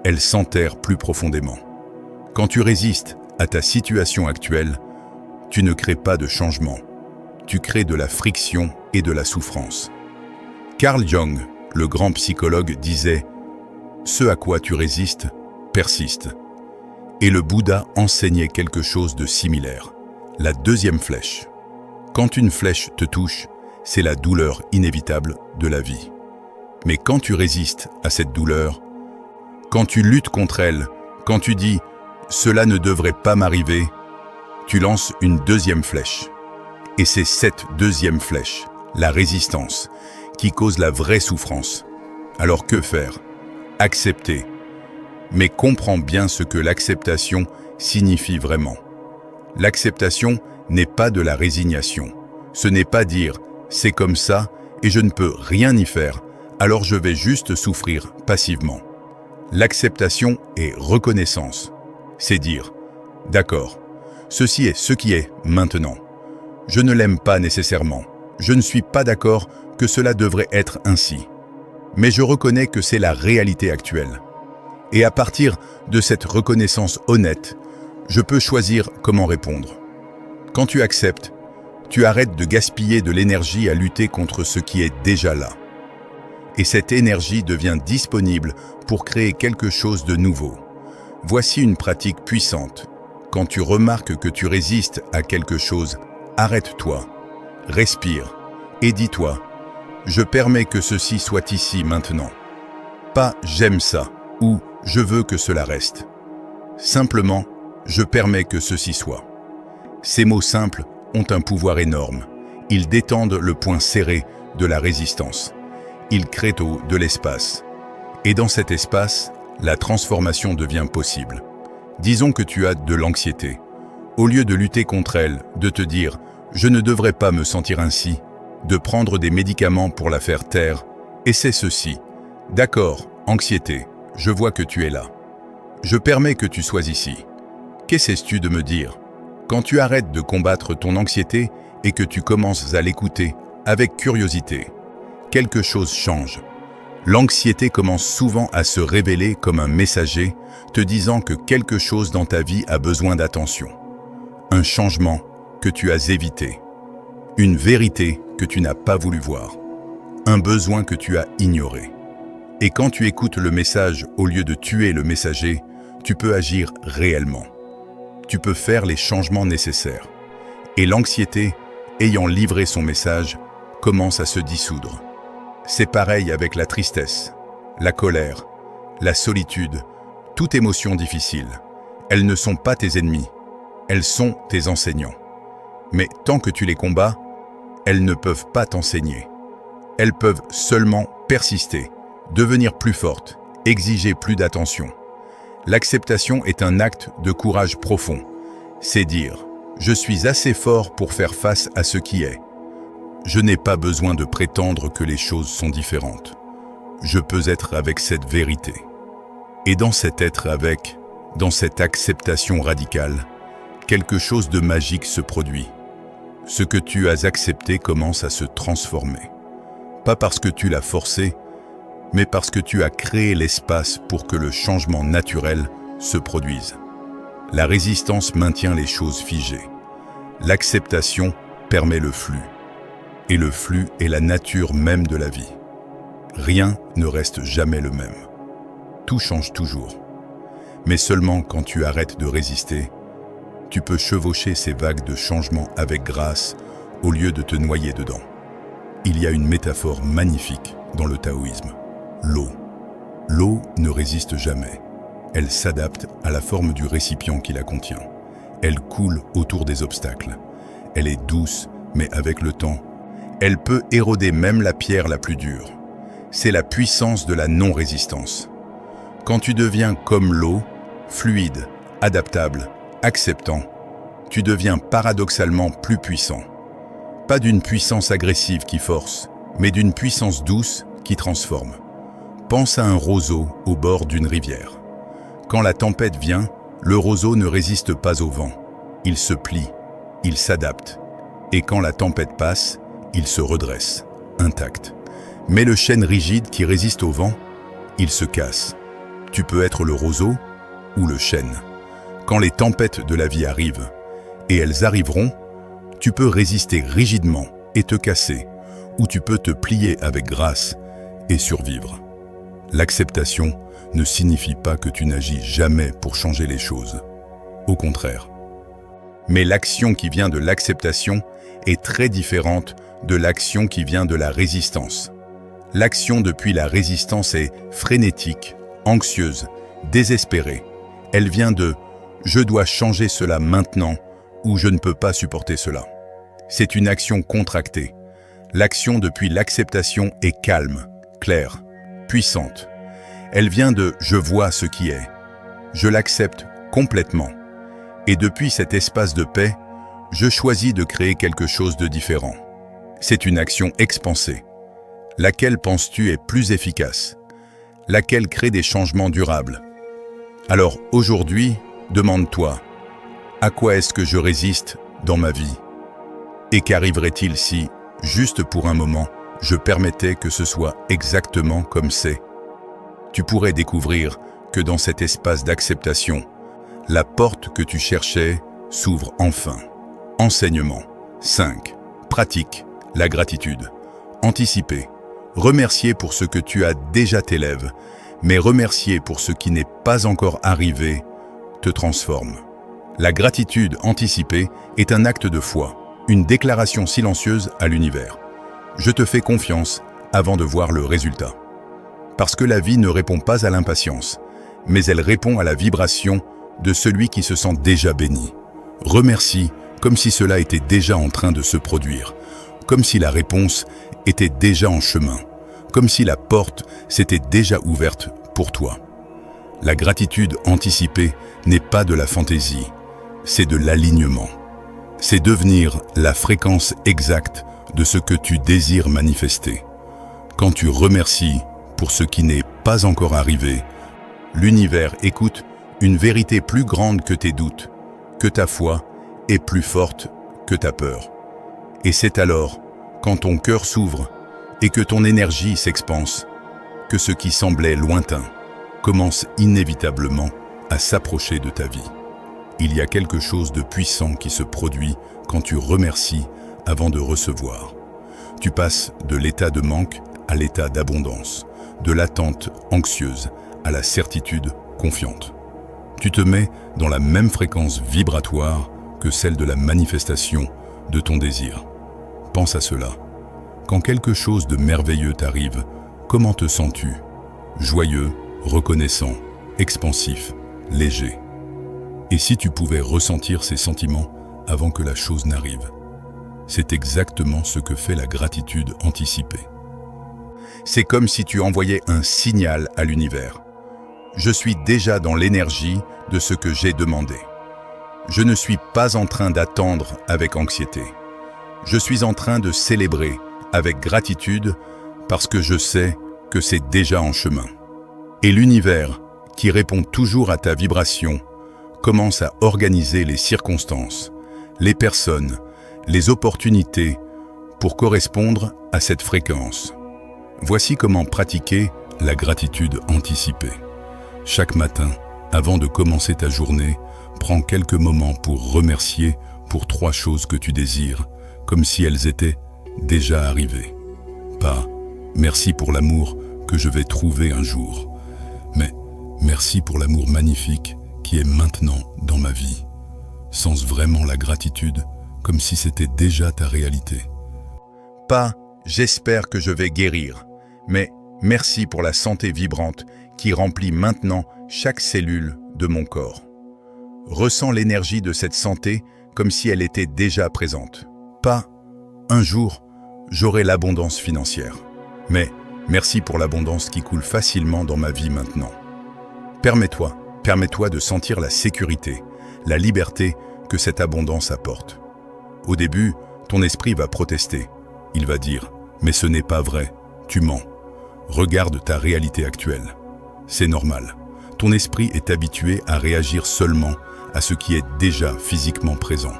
elle s'enterre plus profondément. Quand tu résistes à ta situation actuelle, tu ne crées pas de changement, tu crées de la friction et de la souffrance. Carl Jung, le grand psychologue, disait « Ce à quoi tu résistes, persiste ». Et le Bouddha enseignait quelque chose de similaire, la deuxième flèche. Quand une flèche te touche, c'est la douleur inévitable de la vie. Mais quand tu résistes à cette douleur, quand tu luttes contre elle, quand tu dis « cela ne devrait pas m'arriver », tu lances une deuxième flèche. Et c'est cette deuxième flèche, la résistance, qui cause la vraie souffrance. Alors que faire? Accepter. Mais comprends bien ce que l'acceptation signifie vraiment. L'acceptation n'est pas de la résignation. Ce n'est pas dire « c'est comme ça et je ne peux rien y faire, alors je vais juste souffrir passivement ». L'acceptation est reconnaissance. C'est dire « d'accord, ceci est ce qui est maintenant. Je ne l'aime pas nécessairement. Je ne suis pas d'accord que cela devrait être ainsi. Mais je reconnais que c'est la réalité actuelle. Et à partir de cette reconnaissance honnête, je peux choisir comment répondre. Quand tu acceptes, tu arrêtes de gaspiller de l'énergie à lutter contre ce qui est déjà là. Et cette énergie devient disponible pour créer quelque chose de nouveau. Voici une pratique puissante. Quand tu remarques que tu résistes à quelque chose, arrête-toi, respire et dis-toi « Je permets que ceci soit ici maintenant ». Pas « j'aime ça » ou « je veux que cela reste ». Simplement « je permets que ceci soit ». Ces mots simples ont un pouvoir énorme. Ils détendent le point serré de la résistance. Ils créent de l'espace. Et dans cet espace, la transformation devient possible. Disons que tu as de l'anxiété. Au lieu de lutter contre elle, de te dire « je ne devrais pas me sentir ainsi », de prendre des médicaments pour la faire taire, essaie ceci. D'accord, anxiété, je vois que tu es là. Je permets que tu sois ici. Qu'essaies-tu de me dire? Quand tu arrêtes de combattre ton anxiété et que tu commences à l'écouter avec curiosité, quelque chose change. L'anxiété commence souvent à se révéler comme un messager, te disant que quelque chose dans ta vie a besoin d'attention. Un changement que tu as évité. Une vérité que tu n'as pas voulu voir. Un besoin que tu as ignoré. Et quand tu écoutes le message au lieu de tuer le messager, tu peux agir réellement. Tu peux faire les changements nécessaires. Et l'anxiété, ayant livré son message, commence à se dissoudre. C'est pareil avec la tristesse, la colère, la solitude, toute émotion difficile. Elles ne sont pas tes ennemis, elles sont tes enseignants. Mais tant que tu les combats, elles ne peuvent pas t'enseigner. Elles peuvent seulement persister, devenir plus fortes, exiger plus d'attention. L'acceptation est un acte de courage profond. C'est dire « je suis assez fort pour faire face à ce qui est ». Je n'ai pas besoin de prétendre que les choses sont différentes. Je peux être avec cette vérité. Et dans cet être avec, dans cette acceptation radicale, quelque chose de magique se produit. Ce que tu as accepté commence à se transformer. Pas parce que tu l'as forcé, mais parce que tu as créé l'espace pour que le changement naturel se produise. La résistance maintient les choses figées. L'acceptation permet le flux. Et le flux est la nature même de la vie. Rien ne reste jamais le même. Tout change toujours. Mais seulement quand tu arrêtes de résister, tu peux chevaucher ces vagues de changement avec grâce au lieu de te noyer dedans. Il y a une métaphore magnifique dans le taoïsme. L'eau. L'eau ne résiste jamais. Elle s'adapte à la forme du récipient qui la contient. Elle coule autour des obstacles. Elle est douce, mais avec le temps, elle peut éroder même la pierre la plus dure. C'est la puissance de la non-résistance. Quand tu deviens comme l'eau, fluide, adaptable, acceptant, tu deviens paradoxalement plus puissant. Pas d'une puissance agressive qui force, mais d'une puissance douce qui transforme. Pense à un roseau au bord d'une rivière. Quand la tempête vient, Le roseau ne résiste pas au vent. Il se plie, il s'adapte. Et quand la tempête passe, il se redresse, intact. Mais le chêne rigide qui résiste au vent, il se casse. Tu peux être le roseau ou le chêne. Quand les tempêtes de la vie arrivent, et elles arriveront, tu peux résister rigidement et te casser, ou tu peux te plier avec grâce et survivre. L'acceptation ne signifie pas que tu n'agis jamais pour changer les choses. Au contraire. Mais l'action qui vient de l'acceptation est très différente de l'action qui vient de la résistance. L'action depuis la résistance est frénétique, anxieuse, désespérée. Elle vient de « je dois changer cela maintenant » ou « je ne peux pas supporter cela ». C'est une action contractée. L'action depuis l'acceptation est calme, claire, puissante. Elle vient de « je vois ce qui est ». Je l'accepte complètement. Et depuis cet espace de paix, je choisis de créer quelque chose de différent. C'est une action expansée. Laquelle penses-tu est plus efficace? Laquelle crée des changements durables? Alors aujourd'hui, demande-toi, à quoi est-ce que je résiste dans ma vie? Et qu'arriverait-il si, juste pour un moment, je permettais que ce soit exactement comme c'est? Tu pourrais découvrir que dans cet espace d'acceptation, la porte que tu cherchais s'ouvre enfin. Enseignement. 5. Pratique. La gratitude. Anticiper. Remercier pour ce que tu as déjà t'élève, mais remercier pour ce qui n'est pas encore arrivé te transforme. La gratitude anticipée est un acte de foi, une déclaration silencieuse à l'univers. Je te fais confiance avant de voir le résultat. Parce que la vie ne répond pas à l'impatience, mais elle répond à la vibration de celui qui se sent déjà béni. Remercie comme si cela était déjà en train de se produire, comme si la réponse était déjà en chemin, comme si la porte s'était déjà ouverte pour toi. La gratitude anticipée n'est pas de la fantaisie, c'est de l'alignement. C'est devenir la fréquence exacte de ce que tu désires manifester. Quand tu remercies pour ce qui n'est pas encore arrivé, l'univers écoute une vérité plus grande que tes doutes, que ta foi est plus forte que ta peur. Et c'est alors, quand ton cœur s'ouvre et que ton énergie s'expanse, que ce qui semblait lointain commence inévitablement à s'approcher de ta vie. Il y a quelque chose de puissant qui se produit quand tu remercies avant de recevoir. Tu passes de l'état de manque à l'état d'abondance, de l'attente anxieuse à la certitude confiante. Tu te mets dans la même fréquence vibratoire que celle de la manifestation de ton désir. Pense à cela. Quand quelque chose de merveilleux t'arrive, comment te sens-tu? Joyeux, reconnaissant, expansif, léger. Et si tu pouvais ressentir ces sentiments avant que la chose n'arrive? C'est exactement ce que fait la gratitude anticipée. C'est comme si tu envoyais un signal à l'univers. Je suis déjà dans l'énergie de ce que j'ai demandé. Je ne suis pas en train d'attendre avec anxiété. Je suis en train de célébrer avec gratitude parce que je sais que c'est déjà en chemin. Et l'univers, qui répond toujours à ta vibration, commence à organiser les circonstances, les personnes, les opportunités pour correspondre à cette fréquence. Voici comment pratiquer la gratitude anticipée. Chaque matin, avant de commencer ta journée, prends quelques moments pour remercier pour 3 choses que tu désires, comme si elles étaient déjà arrivées. Pas « merci pour l'amour que je vais trouver un jour », mais « merci pour l'amour magnifique qui est maintenant dans ma vie ». Sens vraiment la gratitude comme si c'était déjà ta réalité. Pas « j'espère que je vais guérir », mais « merci pour la santé vibrante qui remplit maintenant chaque cellule de mon corps. » Ressens l'énergie de cette santé comme si elle était déjà présente. Pas « un jour, j'aurai l'abondance financière », mais « merci pour l'abondance qui coule facilement dans ma vie maintenant. » Permets-toi de sentir la sécurité, la liberté que cette abondance apporte. Au début, ton esprit va protester. Il va dire « mais ce n'est pas vrai, tu mens. Regarde ta réalité actuelle. C'est normal. Ton esprit est habitué à réagir seulement à ce qui est déjà physiquement présent.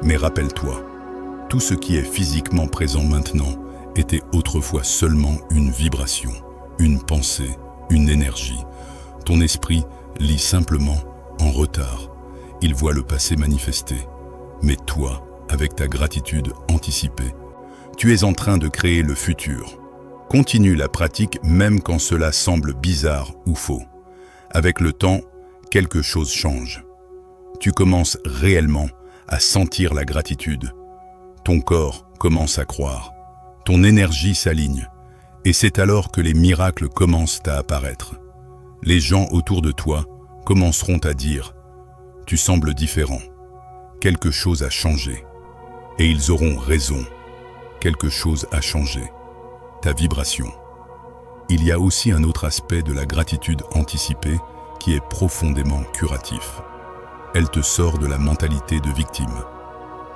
Mais rappelle-toi, tout ce qui est physiquement présent maintenant était autrefois seulement une vibration, une pensée, une énergie. Ton esprit lit simplement en retard. Il voit le passé manifester. Mais toi, avec ta gratitude anticipée, tu es en train de créer le futur. Continue la pratique même quand cela semble bizarre ou faux. Avec le temps, quelque chose change. Tu commences réellement à sentir la gratitude. Ton corps commence à croire. Ton énergie s'aligne. Et c'est alors que les miracles commencent à apparaître. Les gens autour de toi commenceront à dire « Tu sembles différent. Quelque chose a changé. » Et ils auront raison. Quelque chose a changé. Ta vibration. Il y a aussi un autre aspect de la gratitude anticipée qui est profondément curatif. Elle te sort de la mentalité de victime.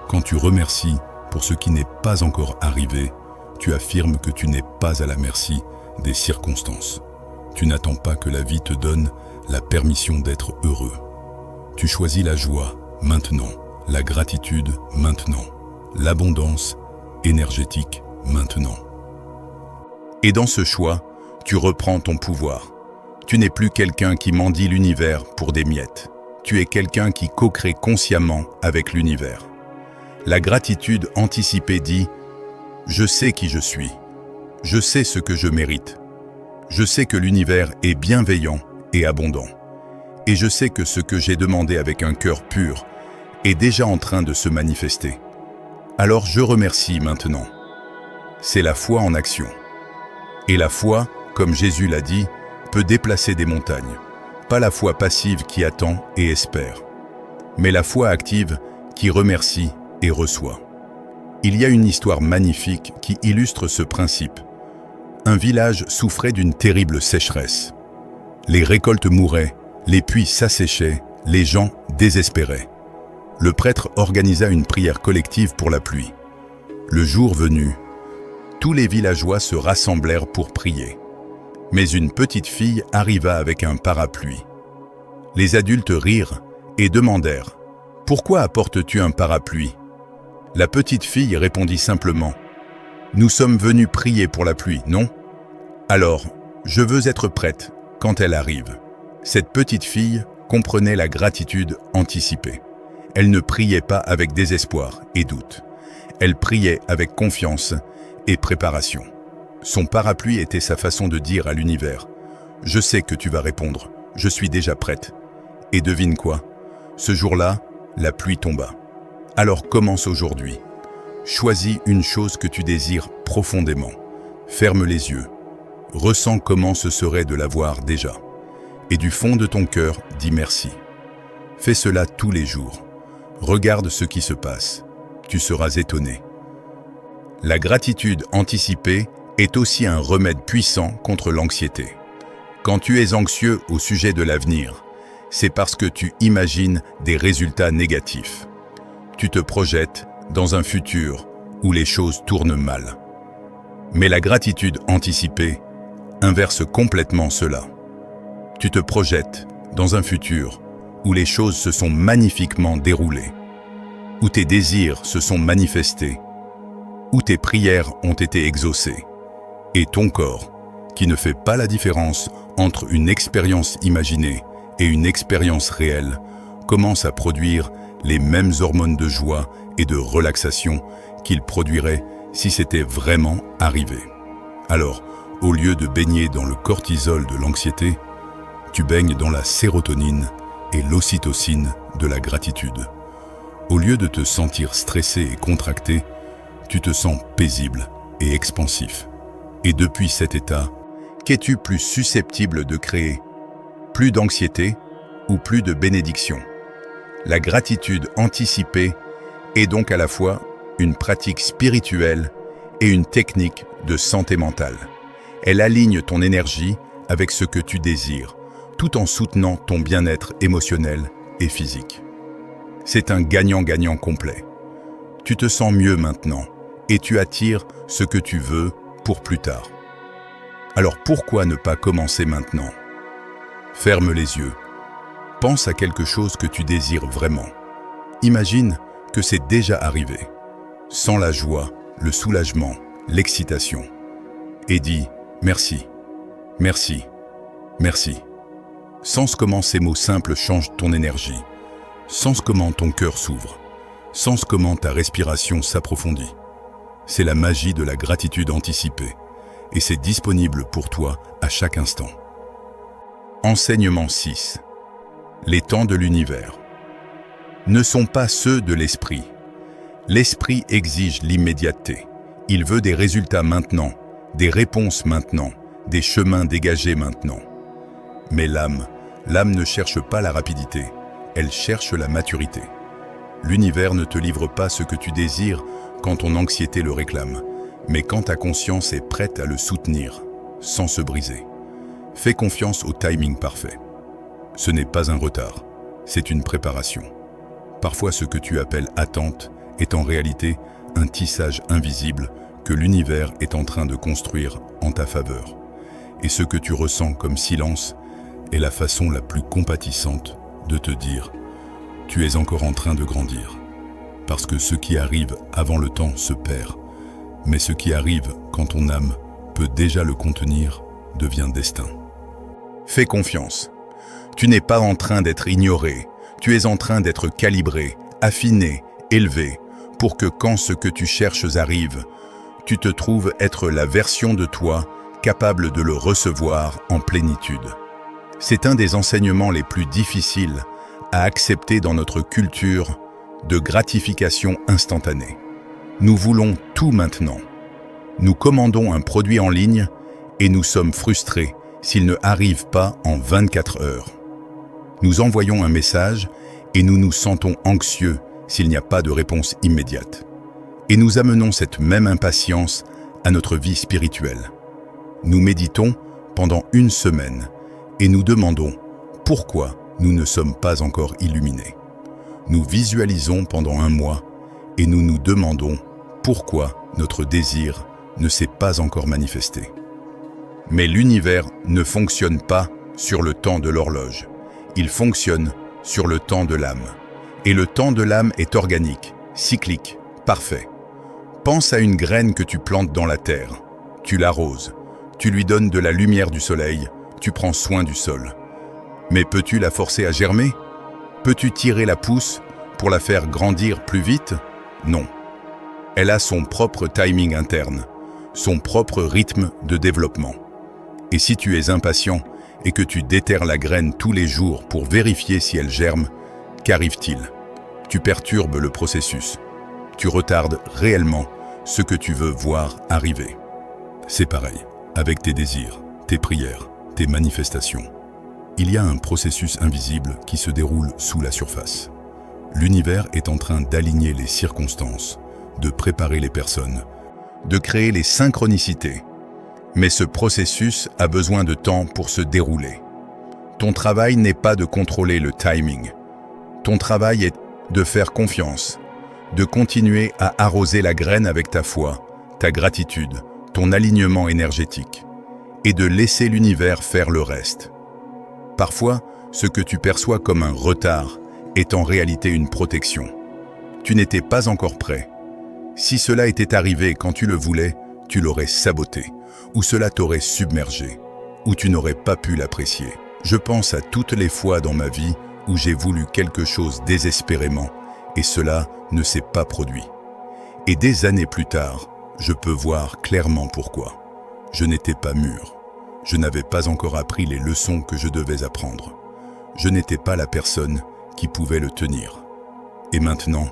Quand tu remercies pour ce qui n'est pas encore arrivé, tu affirmes que tu n'es pas à la merci des circonstances. Tu n'attends pas que la vie te donne la permission d'être heureux. Tu choisis la joie maintenant, la gratitude maintenant, l'abondance énergétique maintenant. Et dans ce choix, tu reprends ton pouvoir. Tu n'es plus quelqu'un qui mendie l'univers pour des miettes. Tu es quelqu'un qui co-crée consciemment avec l'univers. La gratitude anticipée dit « Je sais qui je suis. Je sais ce que je mérite. Je sais que l'univers est bienveillant et abondant. Et je sais que ce que j'ai demandé avec un cœur pur est déjà en train de se manifester. Alors je remercie maintenant. » C'est la foi en action. Et la foi, comme Jésus l'a dit, peut déplacer des montagnes. Pas la foi passive qui attend et espère, mais la foi active qui remercie et reçoit. Il y a une histoire magnifique qui illustre ce principe. Un village souffrait d'une terrible sécheresse. Les récoltes mouraient, les puits s'asséchaient, les gens désespéraient. Le prêtre organisa une prière collective pour la pluie. Le jour venu, tous les villageois se rassemblèrent pour prier. Mais une petite fille arriva avec un parapluie. Les adultes rirent et demandèrent « Pourquoi apportes-tu un parapluie ?» La petite fille répondit simplement « Nous sommes venus prier pour la pluie, non ? Alors, je veux être prête quand elle arrive. » Cette petite fille comprenait la gratitude anticipée. Elle ne priait pas avec désespoir et doute. Elle priait avec confiance et préparation. Son parapluie était sa façon de dire à l'univers « Je sais que tu vas répondre, je suis déjà prête. » Et devine quoi ? Ce jour-là, la pluie tomba. Alors commence aujourd'hui. Choisis une chose que tu désires profondément. Ferme les yeux. Ressens comment ce serait de l'avoir déjà. Et du fond de ton cœur, dis merci. Fais cela tous les jours. Regarde ce qui se passe. Tu seras étonné. La gratitude anticipée est aussi un remède puissant contre l'anxiété. Quand tu es anxieux au sujet de l'avenir, c'est parce que tu imagines des résultats négatifs. Tu te projettes dans un futur où les choses tournent mal. Mais la gratitude anticipée inverse complètement cela. Tu te projettes dans un futur où les choses se sont magnifiquement déroulées, où tes désirs se sont manifestés, où tes prières ont été exaucées, et ton corps, qui ne fait pas la différence entre une expérience imaginée et une expérience réelle, commence à produire les mêmes hormones de joie et de relaxation qu'il produirait si c'était vraiment arrivé. Alors, au lieu de baigner dans le cortisol de l'anxiété, tu baignes dans la sérotonine et l'ocytocine de la gratitude. Au lieu de te sentir stressé et contracté, tu te sens paisible et expansif. Et depuis cet état, qu'es-tu plus susceptible de créer ? Plus d'anxiété ou plus de bénédiction ? La gratitude anticipée est donc à la fois une pratique spirituelle et une technique de santé mentale. Elle aligne ton énergie avec ce que tu désires, tout en soutenant ton bien-être émotionnel et physique. C'est un gagnant-gagnant complet. Tu te sens mieux maintenant et tu attires ce que tu veux pour plus tard. Alors pourquoi ne pas commencer maintenant ? Ferme les yeux. Pense à quelque chose que tu désires vraiment. Imagine que c'est déjà arrivé. Sens la joie, le soulagement, l'excitation. Et dis « merci, merci, merci ». Sens comment ces mots simples changent ton énergie. Sens comment ton cœur s'ouvre. Sens comment ta respiration s'approfondit. C'est la magie de la gratitude anticipée. Et c'est disponible pour toi à chaque instant. Enseignement 6. Les temps de l'univers ne sont pas ceux de l'esprit. L'esprit exige l'immédiateté. Il veut des résultats maintenant, des réponses maintenant, des chemins dégagés maintenant. Mais l'âme ne cherche pas la rapidité, elle cherche la maturité. L'univers ne te livre pas ce que tu désires quand ton anxiété le réclame, mais quand ta conscience est prête à le soutenir, sans se briser. Fais confiance au timing parfait. Ce n'est pas un retard, c'est une préparation. Parfois ce que tu appelles attente est en réalité un tissage invisible que l'univers est en train de construire en ta faveur. Et ce que tu ressens comme silence est la façon la plus compatissante de te dire « tu es encore en train de grandir ». Parce que ce qui arrive avant le temps se perd, mais ce qui arrive quand ton âme peut déjà le contenir devient destin. Fais confiance. Tu n'es pas en train d'être ignoré, tu es en train d'être calibré, affiné, élevé, pour que quand ce que tu cherches arrive, tu te trouves être la version de toi capable de le recevoir en plénitude. C'est un des enseignements les plus difficiles à accepter dans notre culture de gratification instantanée. Nous voulons tout maintenant. Nous commandons un produit en ligne et nous sommes frustrés s'il ne arrive pas en 24 heures. Nous envoyons un message et nous nous sentons anxieux s'il n'y a pas de réponse immédiate. Et nous amenons cette même impatience à notre vie spirituelle. Nous méditons pendant une semaine et nous demandons pourquoi nous ne sommes pas encore illuminés. Nous visualisons pendant un mois et nous nous demandons pourquoi notre désir ne s'est pas encore manifesté. Mais l'univers ne fonctionne pas sur le temps de l'horloge. Il fonctionne sur le temps de l'âme. Et le temps de l'âme est organique, cyclique, parfait. Pense à une graine que tu plantes dans la terre. Tu l'arroses, tu lui donnes de la lumière du soleil, tu prends soin du sol. Mais peux-tu la forcer à germer ? Peux-tu tirer la pousse pour la faire grandir plus vite ? Non. Elle a son propre timing interne, son propre rythme de développement. Et si tu es impatient et que tu déterres la graine tous les jours pour vérifier si elle germe, qu'arrive-t-il ? Tu perturbes le processus. Tu retardes réellement ce que tu veux voir arriver. C'est pareil avec tes désirs, tes prières, tes manifestations. Il y a un processus invisible qui se déroule sous la surface. L'univers est en train d'aligner les circonstances, de préparer les personnes, de créer les synchronicités. Mais ce processus a besoin de temps pour se dérouler. Ton travail n'est pas de contrôler le timing. Ton travail est de faire confiance, de continuer à arroser la graine avec ta foi, ta gratitude, ton alignement énergétique, et de laisser l'univers faire le reste. Parfois, ce que tu perçois comme un retard est en réalité une protection. Tu n'étais pas encore prêt. Si cela était arrivé quand tu le voulais, tu l'aurais saboté, ou cela t'aurait submergé, ou tu n'aurais pas pu l'apprécier. Je pense à toutes les fois dans ma vie où j'ai voulu quelque chose désespérément, et cela ne s'est pas produit. Et des années plus tard, je peux voir clairement pourquoi. Je n'étais pas mûr. Je n'avais pas encore appris les leçons que je devais apprendre. Je n'étais pas la personne qui pouvait le tenir. Et maintenant,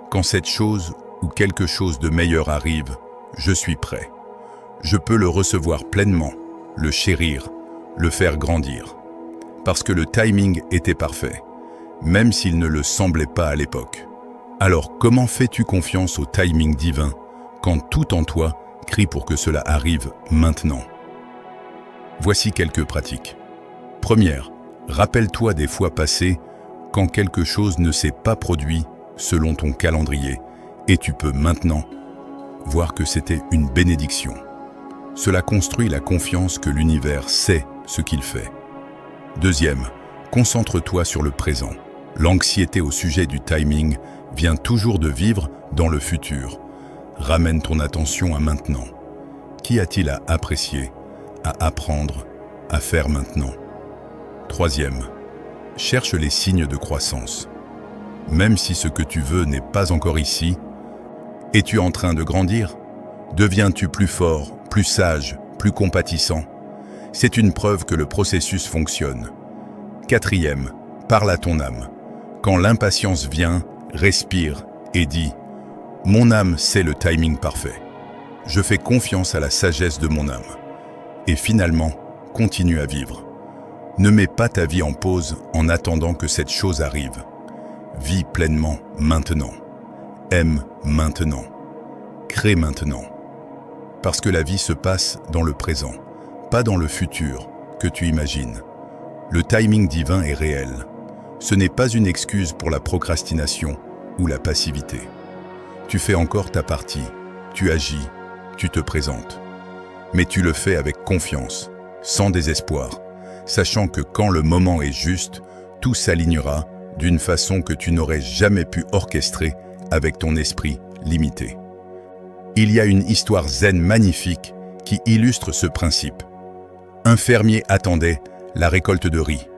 quand cette chose ou quelque chose de meilleur arrive, je suis prêt. Je peux le recevoir pleinement, le chérir, le faire grandir. Parce que le timing était parfait, même s'il ne le semblait pas à l'époque. Alors comment fais-tu confiance au timing divin quand tout en toi crie pour que cela arrive maintenant ? Voici quelques pratiques. Première, rappelle-toi des fois passées quand quelque chose ne s'est pas produit selon ton calendrier et tu peux maintenant voir que c'était une bénédiction. Cela construit la confiance que l'univers sait ce qu'il fait. Deuxième, concentre-toi sur le présent. L'anxiété au sujet du timing vient toujours de vivre dans le futur. Ramène ton attention à maintenant. Qu'y a-t-il à apprécier, à apprendre, à faire maintenant? Troisième, cherche les signes de croissance. Même si ce que tu veux n'est pas encore ici, es-tu en train de grandir? Deviens-tu plus fort, plus sage, plus compatissant? C'est une preuve que le processus fonctionne. Quatrième, parle à ton âme. Quand l'impatience vient, respire et dis « Mon âme sait le timing parfait. Je fais confiance à la sagesse de mon âme. » Et finalement, continue à vivre. Ne mets pas ta vie en pause en attendant que cette chose arrive. Vis pleinement maintenant. Aime maintenant. Crée maintenant. Parce que la vie se passe dans le présent, pas dans le futur que tu imagines. Le timing divin est réel. Ce n'est pas une excuse pour la procrastination ou la passivité. Tu fais encore ta partie, tu agis, tu te présentes. Mais tu le fais avec confiance, sans désespoir, sachant que quand le moment est juste, tout s'alignera d'une façon que tu n'aurais jamais pu orchestrer avec ton esprit limité. Il y a une histoire zen magnifique qui illustre ce principe. Un fermier attendait la récolte de riz.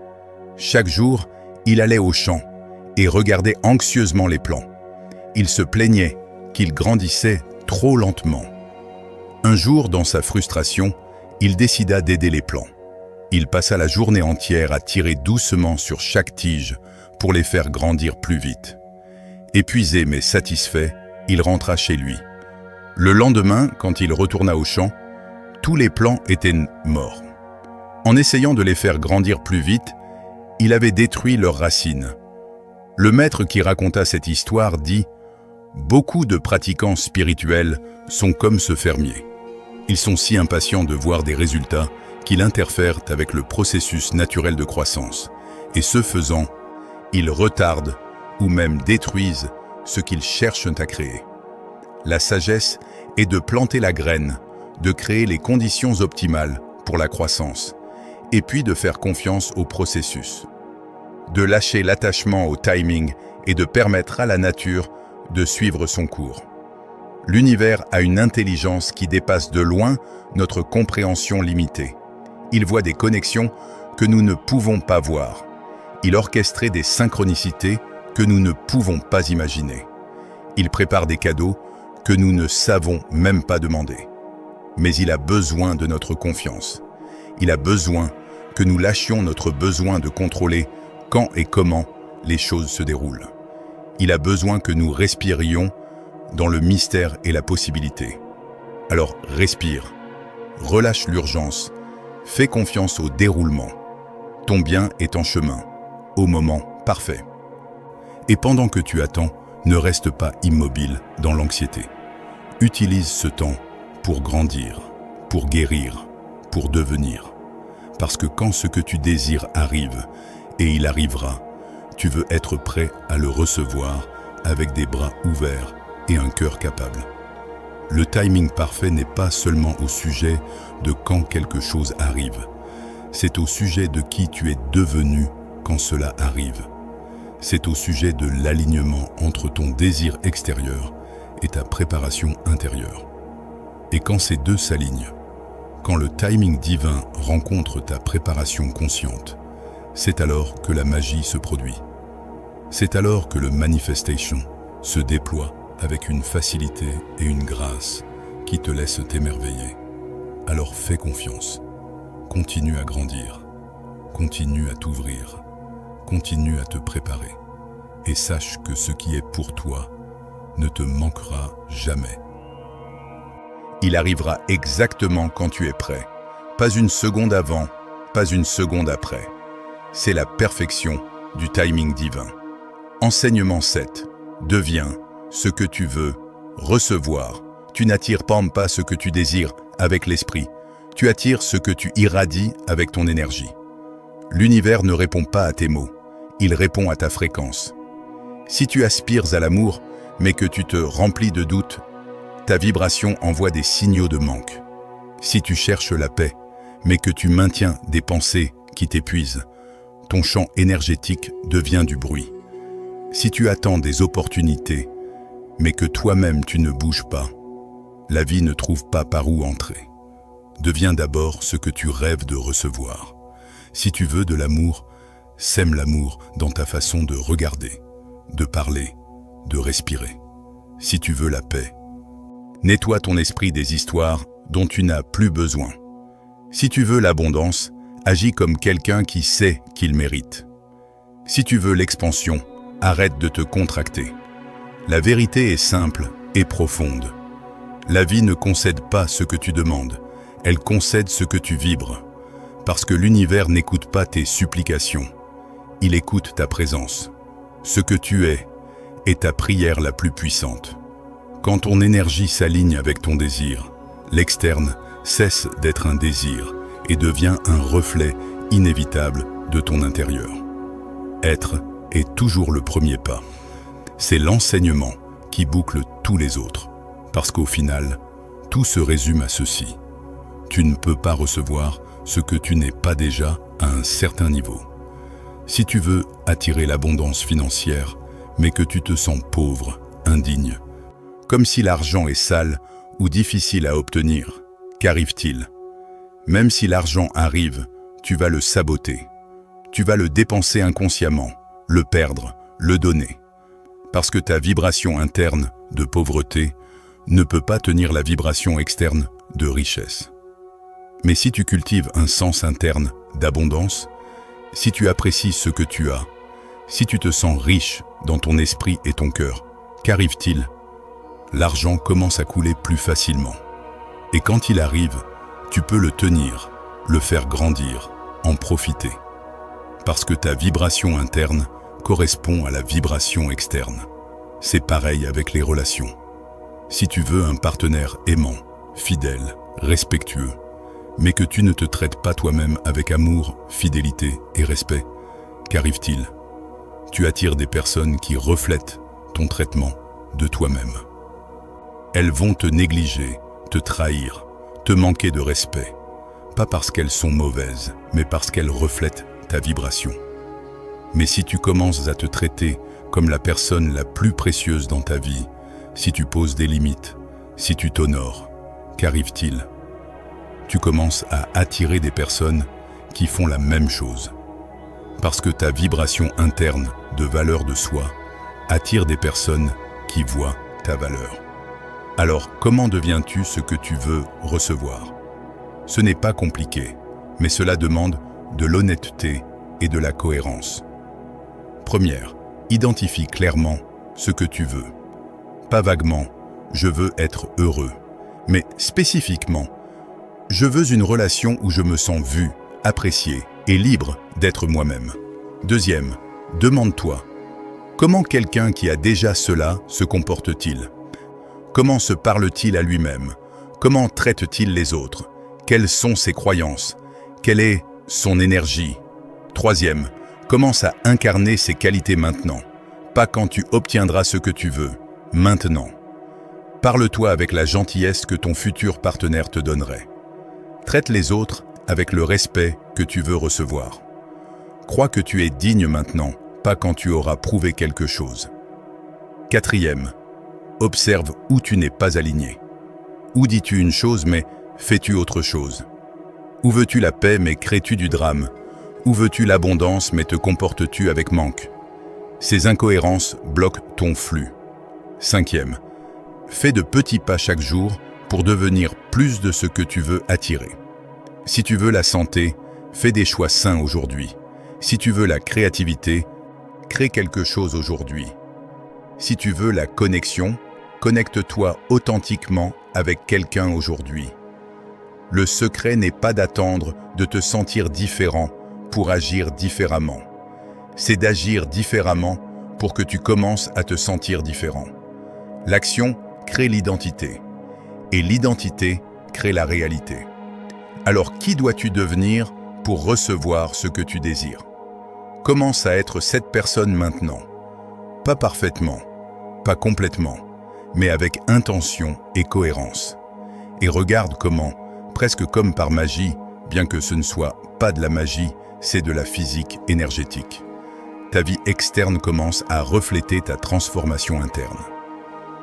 Chaque jour, il allait au champ et regardait anxieusement les plants. Il se plaignait qu'ils grandissaient trop lentement. Un jour, dans sa frustration, il décida d'aider les plants. Il passa la journée entière à tirer doucement sur chaque tige pour les faire grandir plus vite. Épuisé mais satisfait, il rentra chez lui. Le lendemain, quand il retourna au champ, tous les plants étaient morts. En essayant de les faire grandir plus vite, il avait détruit leurs racines. Le maître qui raconta cette histoire dit « Beaucoup de pratiquants spirituels sont comme ce fermier. Ils sont si impatients de voir des résultats qu'ils interfèrent avec le processus naturel de croissance. Et ce faisant, ils retardent ou même détruisent ce qu'ils cherchent à créer. La sagesse est de planter la graine, de créer les conditions optimales pour la croissance, et puis de faire confiance au processus. De lâcher l'attachement au timing et de permettre à la nature de suivre son cours. L'univers a une intelligence qui dépasse de loin notre compréhension limitée. Il voit des connexions que nous ne pouvons pas voir. Il orchestre des synchronicités que nous ne pouvons pas imaginer. Il prépare des cadeaux que nous ne savons même pas demander. Mais il a besoin de notre confiance. Il a besoin que nous lâchions notre besoin de contrôler quand et comment les choses se déroulent. Il a besoin que nous respirions dans le mystère et la possibilité. Alors respire, relâche l'urgence, fais confiance au déroulement. Ton bien est en chemin, au moment parfait. Et pendant que tu attends, ne reste pas immobile dans l'anxiété. Utilise ce temps pour grandir, pour guérir, pour devenir. Parce que quand ce que tu désires arrive, et il arrivera, tu veux être prêt à le recevoir avec des bras ouverts et un cœur capable. Le timing parfait n'est pas seulement au sujet de quand quelque chose arrive. C'est au sujet de qui tu es devenu quand cela arrive. C'est au sujet de l'alignement entre ton désir extérieur et ta préparation intérieure. Et quand ces deux s'alignent, quand le timing divin rencontre ta préparation consciente, c'est alors que la magie se produit. C'est alors que le manifestation se déploie avec une facilité et une grâce qui te laissent t'émerveiller. Alors fais confiance, continue à grandir, continue à t'ouvrir, continue à te préparer et sache que ce qui est pour toi ne te manquera jamais. Il arrivera exactement quand tu es prêt, pas une seconde avant, pas une seconde après. C'est la perfection du timing divin. Enseignement 7. Deviens ce que tu veux recevoir. Tu n'attires pas ce que tu désires avec l'esprit. Tu attires ce que tu irradies avec ton énergie. L'univers ne répond pas à tes mots. Il répond à ta fréquence. Si tu aspires à l'amour, mais que tu te remplis de doutes, ta vibration envoie des signaux de manque. Si tu cherches la paix, mais que tu maintiens des pensées qui t'épuisent, ton champ énergétique devient du bruit. Si tu attends des opportunités, mais que toi-même tu ne bouges pas, la vie ne trouve pas par où entrer. Deviens d'abord ce que tu rêves de recevoir. Si tu veux de l'amour, sème l'amour dans ta façon de regarder, de parler, de respirer. Si tu veux la paix, nettoie ton esprit des histoires dont tu n'as plus besoin. Si tu veux l'abondance, agis comme quelqu'un qui sait qu'il mérite. Si tu veux l'expansion, arrête de te contracter. La vérité est simple et profonde. La vie ne concède pas ce que tu demandes, elle concède ce que tu vibres. Parce que l'univers n'écoute pas tes supplications, il écoute ta présence. Ce que tu es est ta prière la plus puissante. Quand ton énergie s'aligne avec ton désir, l'externe cesse d'être un désir et devient un reflet inévitable de ton intérieur. Être est toujours le premier pas. C'est l'enseignement qui boucle tous les autres. Parce qu'au final, tout se résume à ceci. Tu ne peux pas recevoir ce que tu n'es pas déjà à un certain niveau. Si tu veux attirer l'abondance financière, mais que tu te sens pauvre, indigne, comme si l'argent est sale ou difficile à obtenir, qu'arrive-t-il? Même si l'argent arrive, tu vas le saboter. Tu vas le dépenser inconsciemment, le perdre, le donner. Parce que ta vibration interne de pauvreté ne peut pas tenir la vibration externe de richesse. Mais si tu cultives un sens interne d'abondance, si tu apprécies ce que tu as, si tu te sens riche dans ton esprit et ton cœur, qu'arrive-t-il? L'argent commence à couler plus facilement. Et quand il arrive, tu peux le tenir, le faire grandir, en profiter. Parce que ta vibration interne correspond à la vibration externe. C'est pareil avec les relations. Si tu veux un partenaire aimant, fidèle, respectueux, mais que tu ne te traites pas toi-même avec amour, fidélité et respect, qu'arrive-t-il? Tu attires des personnes qui reflètent ton traitement de toi-même. Elles vont te négliger, te trahir, te manquer de respect, pas parce qu'elles sont mauvaises, mais parce qu'elles reflètent ta vibration. Mais si tu commences à te traiter comme la personne la plus précieuse dans ta vie, si tu poses des limites, si tu t'honores, qu'arrive-t-il? Tu commences à attirer des personnes qui font la même chose. Parce que ta vibration interne de valeur de soi attire des personnes qui voient ta valeur. Alors, comment deviens-tu ce que tu veux recevoir? Ce n'est pas compliqué, mais cela demande de l'honnêteté et de la cohérence. Première, identifie clairement ce que tu veux. Pas vaguement, je veux être heureux, mais spécifiquement, je veux une relation où je me sens vu, apprécié et libre d'être moi-même. Deuxième, demande-toi, comment quelqu'un qui a déjà cela se comporte-t-il? Comment se parle-t-il à lui-même? Comment traite-t-il les autres? Quelles sont ses croyances? Quelle est son énergie? Troisième, commence à incarner ses qualités maintenant, pas quand tu obtiendras ce que tu veux, maintenant. Parle-toi avec la gentillesse que ton futur partenaire te donnerait. Traite les autres avec le respect que tu veux recevoir. Crois que tu es digne maintenant, pas quand tu auras prouvé quelque chose. Quatrième, observe où tu n'es pas aligné. Où dis-tu une chose mais fais-tu autre chose? Où veux-tu la paix mais crées-tu du drame? Où veux-tu l'abondance mais te comportes-tu avec manque? Ces incohérences bloquent ton flux. Cinquième, fais de petits pas chaque jour pour devenir plus de ce que tu veux attirer. Si tu veux la santé, fais des choix sains aujourd'hui. Si tu veux la créativité, crée quelque chose aujourd'hui. Si tu veux la connexion, connecte-toi authentiquement avec quelqu'un aujourd'hui. Le secret n'est pas d'attendre de te sentir différent pour agir différemment. C'est d'agir différemment pour que tu commences à te sentir différent. L'action crée l'identité. Et l'identité crée la réalité. Alors qui dois-tu devenir pour recevoir ce que tu désires? Commence à être cette personne maintenant. Pas parfaitement, pas complètement, mais avec intention et cohérence. Et regarde comment, presque comme par magie, bien que ce ne soit pas de la magie, c'est de la physique énergétique. Ta vie externe commence à refléter ta transformation interne.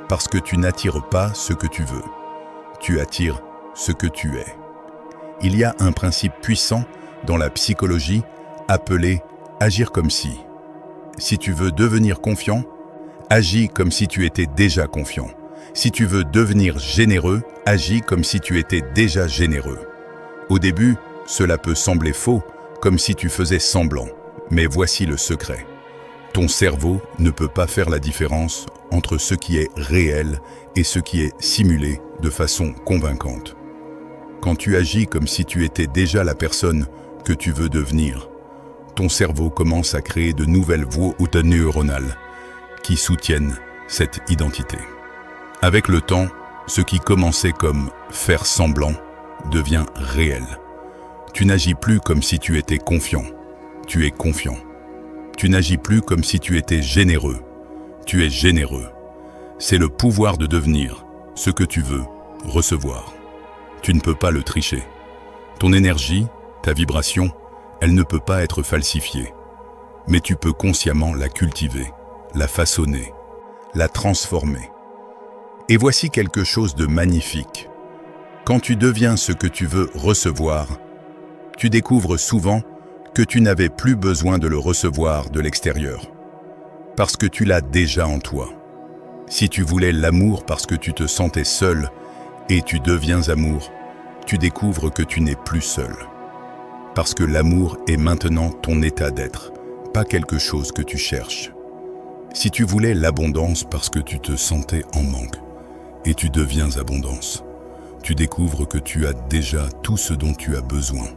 Parce que tu n'attires pas ce que tu veux, tu attires ce que tu es. Il y a un principe puissant dans la psychologie appelé « agir comme si ». Si tu veux devenir confiant, agis comme si tu étais déjà confiant. Si tu veux devenir généreux, agis comme si tu étais déjà généreux. Au début, cela peut sembler faux, comme si tu faisais semblant. Mais voici le secret. Ton cerveau ne peut pas faire la différence entre ce qui est réel et ce qui est simulé de façon convaincante. Quand tu agis comme si tu étais déjà la personne que tu veux devenir, ton cerveau commence à créer de nouvelles voies neuronales qui soutiennent cette identité. Avec le temps, ce qui commençait comme faire semblant devient réel. Tu n'agis plus comme si tu étais confiant, tu es confiant. Tu n'agis plus comme si tu étais généreux, tu es généreux. C'est le pouvoir de devenir ce que tu veux recevoir. Tu ne peux pas le tricher. Ton énergie, ta vibration, elle ne peut pas être falsifiée. Mais tu peux consciemment la cultiver, la façonner, la transformer. Et voici quelque chose de magnifique. Quand tu deviens ce que tu veux recevoir, tu découvres souvent que tu n'avais plus besoin de le recevoir de l'extérieur. Parce que tu l'as déjà en toi. Si tu voulais l'amour parce que tu te sentais seul et tu deviens amour, tu découvres que tu n'es plus seul. Parce que l'amour est maintenant ton état d'être, pas quelque chose que tu cherches. Si tu voulais l'abondance parce que tu te sentais en manque et tu deviens abondance, tu découvres que tu as déjà tout ce dont tu as besoin.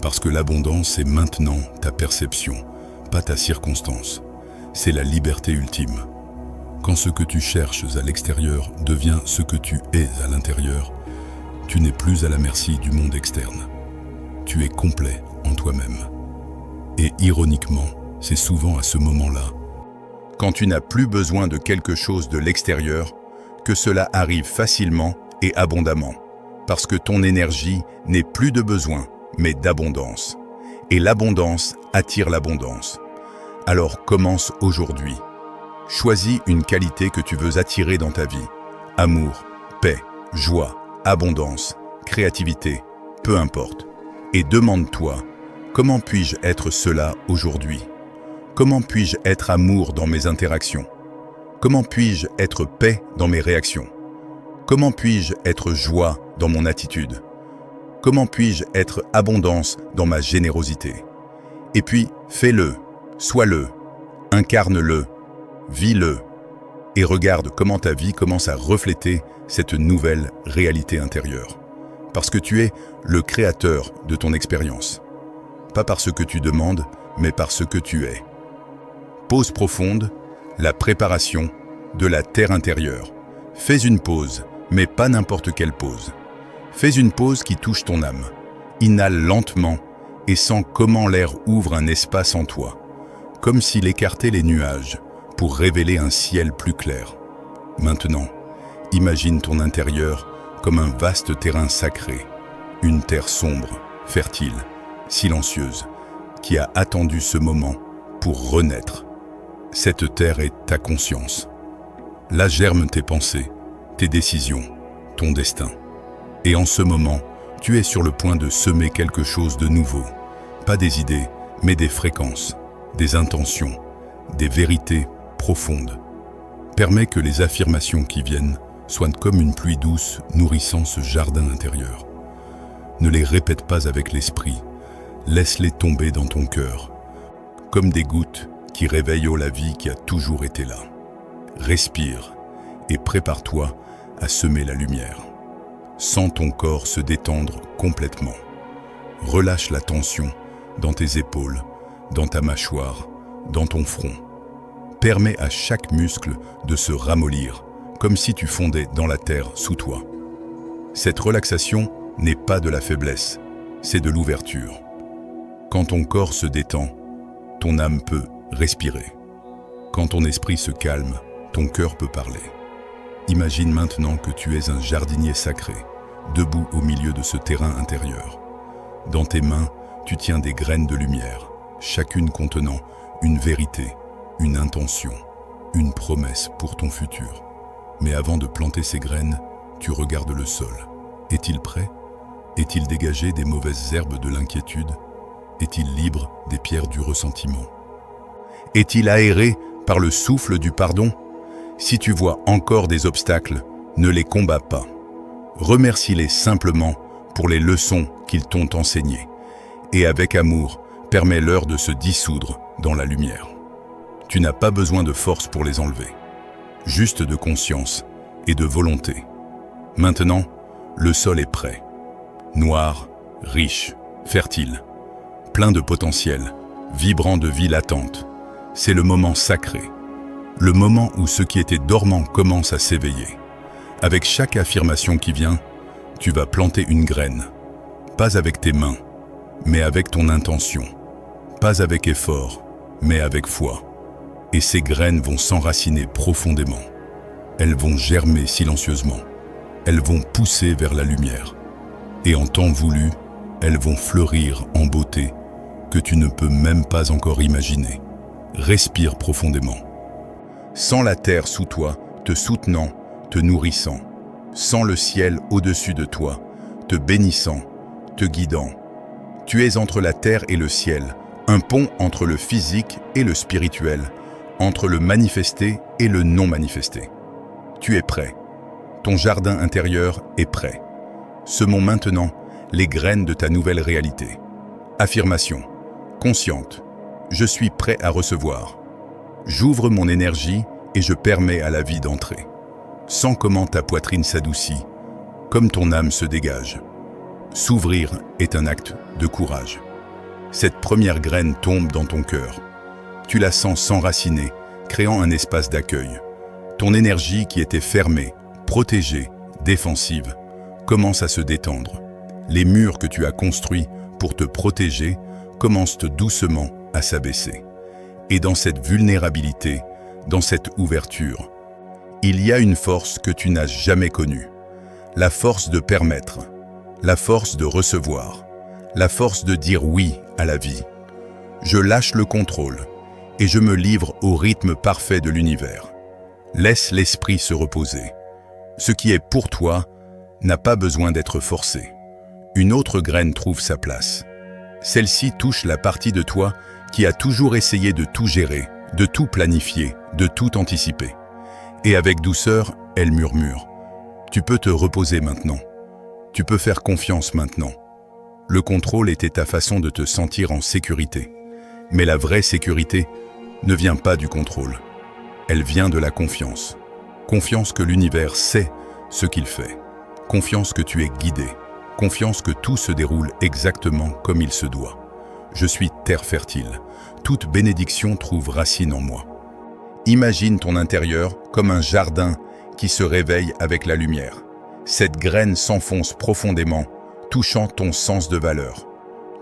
Parce que l'abondance est maintenant ta perception, pas ta circonstance. C'est la liberté ultime. Quand ce que tu cherches à l'extérieur devient ce que tu es à l'intérieur, tu n'es plus à la merci du monde externe. Tu es complet en toi-même. Et ironiquement, c'est souvent à ce moment-là, quand tu n'as plus besoin de quelque chose de l'extérieur, que cela arrive facilement et abondamment. Parce que ton énergie n'est plus de besoin, mais d'abondance. Et l'abondance attire l'abondance. Alors commence aujourd'hui. Choisis une qualité que tu veux attirer dans ta vie. Amour, paix, joie, abondance, créativité, peu importe. Et demande-toi, comment puis-je être cela aujourd'hui? Comment puis-je être amour dans mes interactions? Comment puis-je être paix dans mes réactions? Comment puis-je être joie dans mon attitude? Comment puis-je être abondance dans ma générosité? Et puis, fais-le, sois-le, incarne-le, vis-le, et regarde comment ta vie commence à refléter cette nouvelle réalité intérieure. Parce que tu es le créateur de ton expérience. Pas par ce que tu demandes, mais par ce que tu es. Pause profonde, la préparation de la terre intérieure. Fais une pause, mais pas n'importe quelle pause. Fais une pause qui touche ton âme. Inhale lentement et sens comment l'air ouvre un espace en toi, comme s'il écartait les nuages pour révéler un ciel plus clair. Maintenant, imagine ton intérieur comme un vaste terrain sacré, une terre sombre, fertile, silencieuse, qui a attendu ce moment pour renaître. Cette terre est ta conscience. Là germent tes pensées, tes décisions, ton destin. Et en ce moment, tu es sur le point de semer quelque chose de nouveau. Pas des idées, mais des fréquences, des intentions, des vérités profondes. Permets que les affirmations qui viennent soient comme une pluie douce nourrissant ce jardin intérieur. Ne les répète pas avec l'esprit, laisse-les tomber dans ton cœur, comme des gouttes qui réveillent la vie qui a toujours été là. Respire et prépare-toi à semer la lumière. Sens ton corps se détendre complètement. Relâche la tension dans tes épaules, dans ta mâchoire, dans ton front. Permets à chaque muscle de se ramollir, comme si tu fondais dans la terre sous toi. Cette relaxation n'est pas de la faiblesse, c'est de l'ouverture. Quand ton corps se détend, ton âme peut respirer. Quand ton esprit se calme, ton cœur peut parler. Imagine maintenant que tu es un jardinier sacré, debout au milieu de ce terrain intérieur. Dans tes mains, tu tiens des graines de lumière, chacune contenant une vérité, une intention, une promesse pour ton futur. Mais avant de planter ces graines, tu regardes le sol. Est-il prêt? Est-il dégagé des mauvaises herbes de l'inquiétude? Est-il libre des pierres du ressentiment? Est-il aéré par le souffle du pardon? Si tu vois encore des obstacles, ne les combats pas. Remercie-les simplement pour les leçons qu'ils t'ont enseignées. Et avec amour, permets-leur de se dissoudre dans la lumière. Tu n'as pas besoin de force pour les enlever, juste de conscience et de volonté. Maintenant, le sol est prêt. Noir, riche, fertile, plein de potentiel, vibrant de vie latente. C'est le moment sacré, le moment où ce qui était dormant commence à s'éveiller. Avec chaque affirmation qui vient, tu vas planter une graine, pas avec tes mains, mais avec ton intention, pas avec effort, mais avec foi. Et ces graines vont s'enraciner profondément. Elles vont germer silencieusement. Elles vont pousser vers la lumière. Et en temps voulu, elles vont fleurir en beauté que tu ne peux même pas encore imaginer. Respire profondément. Sens la terre sous toi, te soutenant, te nourrissant. Sens le ciel au-dessus de toi, te bénissant, te guidant. Tu es entre la terre et le ciel, un pont entre le physique et le spirituel, entre le manifesté et le non manifesté. Tu es prêt. Ton jardin intérieur est prêt. Semons maintenant les graines de ta nouvelle réalité. Affirmation. Consciente. Je suis prêt à recevoir. J'ouvre mon énergie et je permets à la vie d'entrer. Sens comment ta poitrine s'adoucit, comme ton âme se dégage. S'ouvrir est un acte de courage. Cette première graine tombe dans ton cœur. Tu la sens s'enraciner, créant un espace d'accueil. Ton énergie qui était fermée, protégée, défensive, commence à se détendre. Les murs que tu as construits pour te protéger commencent doucement à s'abaisser. Et dans cette vulnérabilité, dans cette ouverture, il y a une force que tu n'as jamais connue. La force de permettre, la force de recevoir, la force de dire oui à la vie. Je lâche le contrôle et je me livre au rythme parfait de l'univers. Laisse l'esprit se reposer. Ce qui est pour toi n'a pas besoin d'être forcé. Une autre graine trouve sa place. Celle-ci touche la partie de toi qui a toujours essayé de tout gérer, de tout planifier, de tout anticiper. Et avec douceur, elle murmure. Tu peux te reposer maintenant. Tu peux faire confiance maintenant. Le contrôle était ta façon de te sentir en sécurité. Mais la vraie sécurité ne vient pas du contrôle. Elle vient de la confiance. Confiance que l'univers sait ce qu'il fait. Confiance que tu es guidé. Confiance que tout se déroule exactement comme il se doit. Je suis terre fertile. Toute bénédiction trouve racine en moi. Imagine ton intérieur comme un jardin qui se réveille avec la lumière. Cette graine s'enfonce profondément, touchant ton sens de valeur.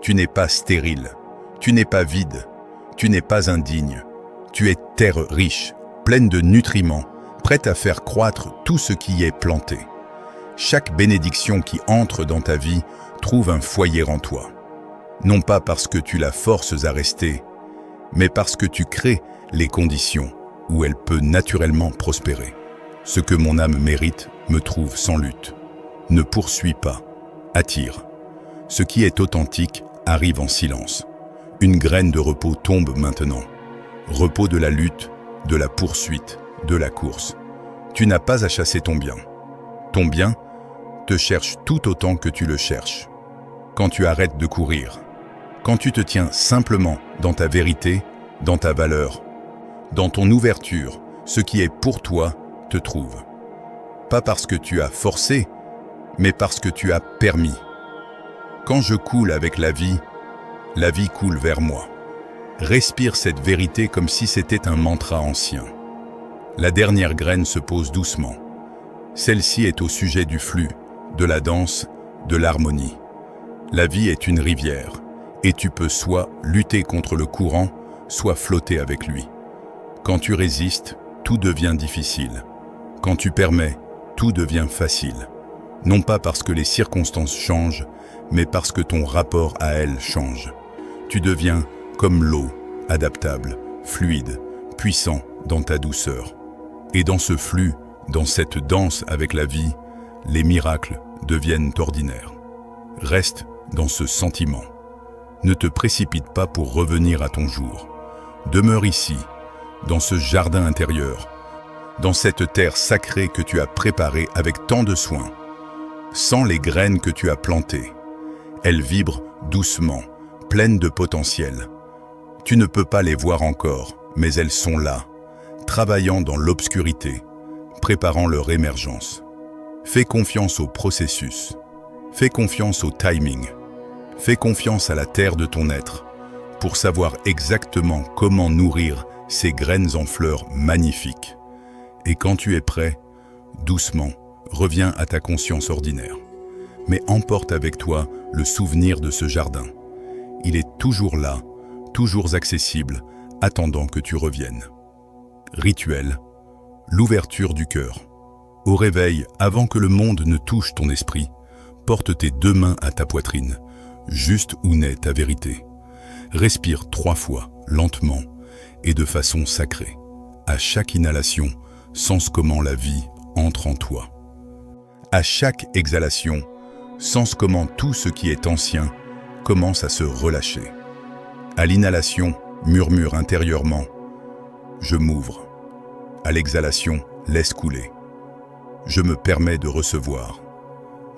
Tu n'es pas stérile, tu n'es pas vide, tu n'es pas indigne. Tu es terre riche, pleine de nutriments, prête à faire croître tout ce qui est planté. Chaque bénédiction qui entre dans ta vie trouve un foyer en toi. Non pas parce que tu la forces à rester, mais parce que tu crées les conditions où elle peut naturellement prospérer. Ce que mon âme mérite me trouve sans lutte. Ne poursuis pas, attire. Ce qui est authentique arrive en silence. Une graine de repos tombe maintenant. Repos de la lutte, de la poursuite, de la course. Tu n'as pas à chasser ton bien. Ton bien te cherche tout autant que tu le cherches. Quand tu arrêtes de courir, quand tu te tiens simplement dans ta vérité, dans ta valeur, dans ton ouverture, ce qui est pour toi te trouve. Pas parce que tu as forcé, mais parce que tu as permis. Quand je coule avec la vie coule vers moi. Respire cette vérité comme si c'était un mantra ancien. La dernière graine se pose doucement. Celle-ci est au sujet du flux, de la danse, de l'harmonie. La vie est une rivière, et tu peux soit lutter contre le courant, soit flotter avec lui. Quand tu résistes, tout devient difficile. Quand tu permets, tout devient facile. Non pas parce que les circonstances changent, mais parce que ton rapport à elles change. Tu deviens comme l'eau, adaptable, fluide, puissant dans ta douceur. Et dans ce flux, dans cette danse avec la vie, les miracles deviennent ordinaires. Reste dans ce sentiment. Ne te précipite pas pour revenir à ton jour. Demeure ici, dans ce jardin intérieur, dans cette terre sacrée que tu as préparée avec tant de soin. Sens les graines que tu as plantées. Elles vibrent doucement, pleines de potentiel. Tu ne peux pas les voir encore, mais elles sont là, travaillant dans l'obscurité, préparant leur émergence. Fais confiance au processus. Fais confiance au timing. Fais confiance à la terre de ton être pour savoir exactement comment nourrir ces graines en fleurs magnifiques. Et quand tu es prêt, doucement, reviens à ta conscience ordinaire. Mais emporte avec toi le souvenir de ce jardin. Il est toujours là, toujours accessible, attendant que tu reviennes. Rituel, l'ouverture du cœur. Au réveil, avant que le monde ne touche ton esprit, porte tes 2 mains à ta poitrine, juste où naît ta vérité. Respire 3 fois, lentement et de façon sacrée. À chaque inhalation, sens comment la vie entre en toi. À chaque exhalation, sens comment tout ce qui est ancien commence à se relâcher. À l'inhalation, murmure intérieurement « Je m'ouvre ». À l'exhalation, laisse couler. Je me permets de recevoir.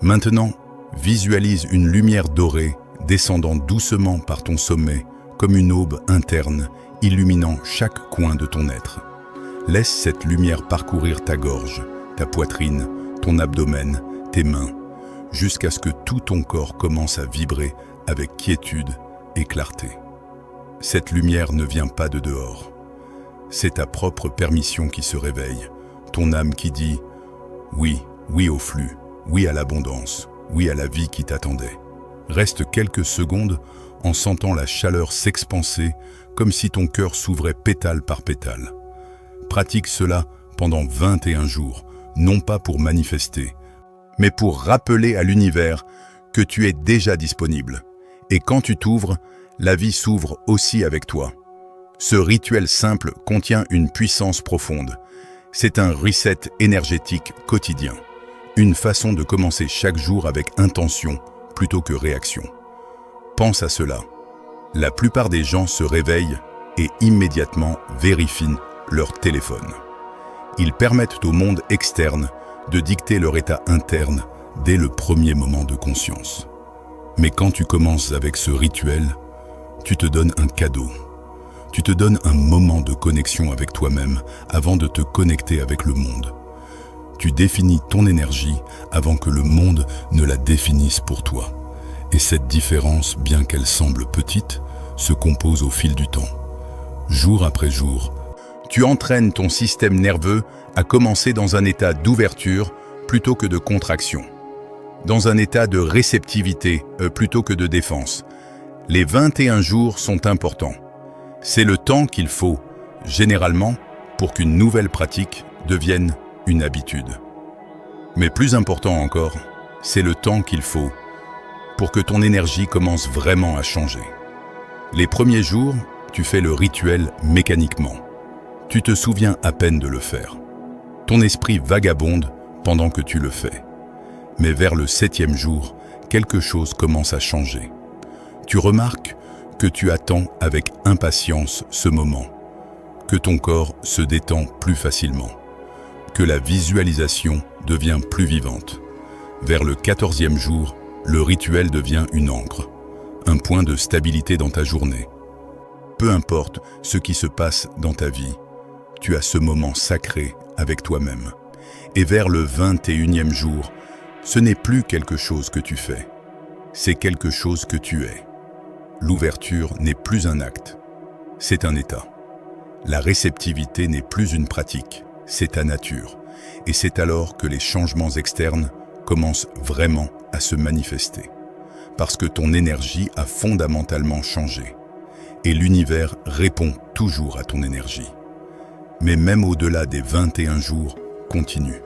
Maintenant, visualise une lumière dorée descendant doucement par ton sommet comme une aube interne illuminant chaque coin de ton être. Laisse cette lumière parcourir ta gorge, ta poitrine, ton abdomen, tes mains, jusqu'à ce que tout ton corps commence à vibrer avec quiétude et clarté. Cette lumière ne vient pas de dehors. C'est ta propre permission qui se réveille, ton âme qui dit « Oui, oui au flux, oui à l'abondance, oui à la vie qui t'attendait ». Reste quelques secondes en sentant la chaleur s'expanser comme si ton cœur s'ouvrait pétale par pétale. Pratique cela pendant 21 jours, non pas pour manifester, mais pour rappeler à l'univers que tu es déjà disponible. Et quand tu t'ouvres, la vie s'ouvre aussi avec toi. Ce rituel simple contient une puissance profonde. C'est un reset énergétique quotidien. Une façon de commencer chaque jour avec intention plutôt que réaction. Pense à cela. La plupart des gens se réveillent et immédiatement vérifient leur téléphone. Ils permettent au monde externe de dicter leur état interne dès le premier moment de conscience. Mais quand tu commences avec ce rituel, tu te donnes un cadeau. Tu te donnes un moment de connexion avec toi-même avant de te connecter avec le monde. Tu définis ton énergie avant que le monde ne la définisse pour toi. Et cette différence, bien qu'elle semble petite, se compose au fil du temps. Jour après jour, tu entraînes ton système nerveux à commencer dans un état d'ouverture plutôt que de contraction, dans un état de réceptivité plutôt que de défense. Les 21 jours sont importants. C'est le temps qu'il faut, généralement, pour qu'une nouvelle pratique devienne une habitude. Mais plus important encore, c'est le temps qu'il faut pour que ton énergie commence vraiment à changer. Les premiers jours, tu fais le rituel mécaniquement. Tu te souviens à peine de le faire. Ton esprit vagabonde pendant que tu le fais. Mais vers le 7e jour, quelque chose commence à changer. Tu remarques que tu attends avec impatience ce moment, que ton corps se détend plus facilement, que la visualisation devient plus vivante. Vers le 14e jour, le rituel devient une ancre, un point de stabilité dans ta journée. Peu importe ce qui se passe dans ta vie, tu as ce moment sacré avec toi-même. Et vers le 21e jour, ce n'est plus quelque chose que tu fais, c'est quelque chose que tu es. L'ouverture n'est plus un acte, c'est un état. La réceptivité n'est plus une pratique, c'est ta nature. Et c'est alors que les changements externes commencent vraiment à se manifester. Parce que ton énergie a fondamentalement changé. Et l'univers répond toujours à ton énergie. Mais même au-delà des 21 jours, continue.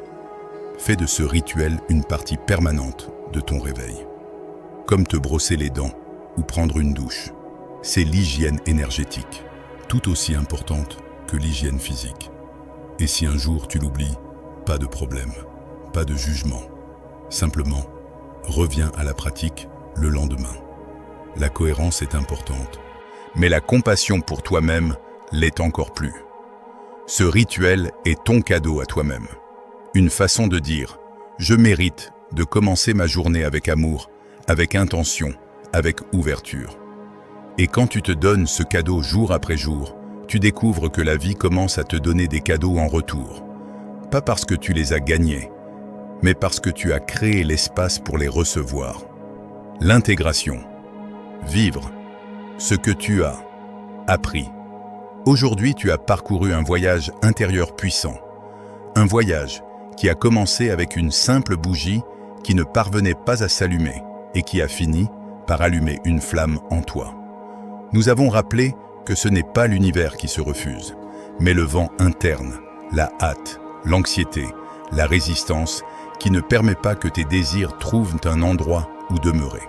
Fais de ce rituel une partie permanente de ton réveil. Comme te brosser les dents ou prendre une douche. C'est l'hygiène énergétique, tout aussi importante que l'hygiène physique. Et si un jour tu l'oublies, pas de problème, pas de jugement. Simplement, reviens à la pratique le lendemain. La cohérence est importante, mais la compassion pour toi-même l'est encore plus. Ce rituel est ton cadeau à toi-même. Une façon de dire « Je mérite de commencer ma journée avec amour, avec intention, avec ouverture ». Et quand tu te donnes ce cadeau jour après jour, tu découvres que la vie commence à te donner des cadeaux en retour. Pas parce que tu les as gagnés, mais parce que tu as créé l'espace pour les recevoir. L'intégration. Vivre ce que tu as appris. Aujourd'hui, tu as parcouru un voyage intérieur puissant. Un voyage qui a commencé avec une simple bougie qui ne parvenait pas à s'allumer et qui a fini par allumer une flamme en toi. Nous avons rappelé que ce n'est pas l'univers qui se refuse, mais le vent interne, la hâte, l'anxiété, la résistance qui ne permet pas que tes désirs trouvent un endroit où demeurer.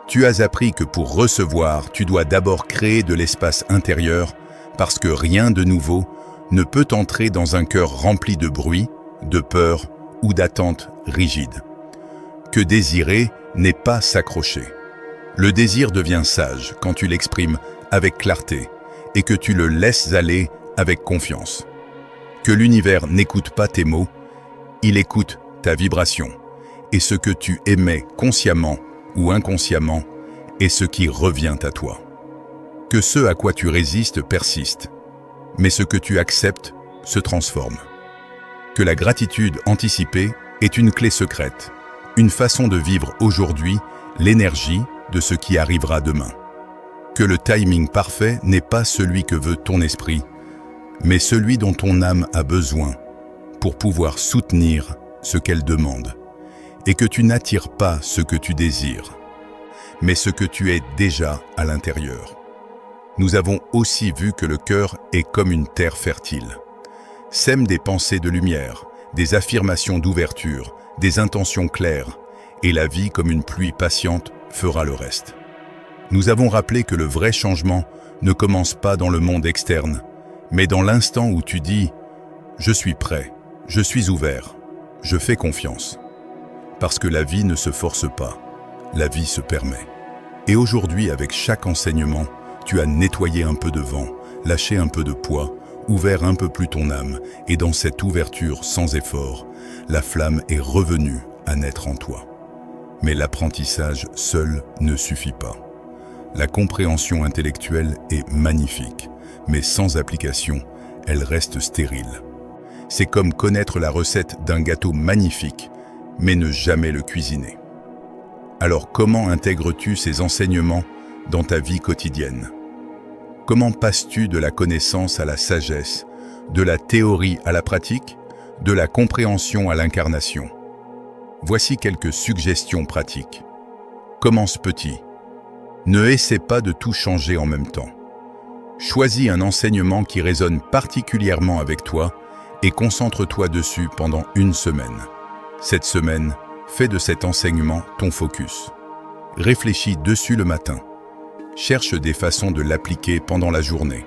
Tu as appris que pour recevoir, tu dois d'abord créer de l'espace intérieur parce que rien de nouveau ne peut entrer dans un cœur rempli de bruit, de peur ou d'attente rigide. Que désirer n'est pas s'accrocher. Le désir devient sage quand tu l'exprimes avec clarté et que tu le laisses aller avec confiance. Que l'univers n'écoute pas tes mots, il écoute ta vibration et ce que tu émets consciemment ou inconsciemment est ce qui revient à toi. Que ce à quoi tu résistes persiste, mais ce que tu acceptes se transforme. Que la gratitude anticipée est une clé secrète, une façon de vivre aujourd'hui l'énergie de ce qui arrivera demain. Que le timing parfait n'est pas celui que veut ton esprit, mais celui dont ton âme a besoin pour pouvoir soutenir ce qu'elle demande. Et que tu n'attires pas ce que tu désires, mais ce que tu es déjà à l'intérieur. Nous avons aussi vu que le cœur est comme une terre fertile. Sème des pensées de lumière, des affirmations d'ouverture, des intentions claires, et la vie comme une pluie patiente fera le reste. Nous avons rappelé que le vrai changement ne commence pas dans le monde externe, mais dans l'instant où tu dis « Je suis prêt, je suis ouvert, je fais confiance ». Parce que la vie ne se force pas, la vie se permet. Et aujourd'hui, avec chaque enseignement, tu as nettoyé un peu de vent, lâché un peu de poids, ouvert un peu plus ton âme, et dans cette ouverture sans effort, la flamme est revenue à naître en toi. Mais l'apprentissage seul ne suffit pas. La compréhension intellectuelle est magnifique, mais sans application, elle reste stérile. C'est comme connaître la recette d'un gâteau magnifique, mais ne jamais le cuisiner. Alors comment intègres-tu ces enseignements dans ta vie quotidienne? Comment passes-tu de la connaissance à la sagesse, de la théorie à la pratique, de la compréhension à l'incarnation? Voici quelques suggestions pratiques. Commence petit. Ne essaie pas de tout changer en même temps. Choisis un enseignement qui résonne particulièrement avec toi et concentre-toi dessus pendant une semaine. Cette semaine, fais de cet enseignement ton focus. Réfléchis dessus le matin. Cherche des façons de l'appliquer pendant la journée.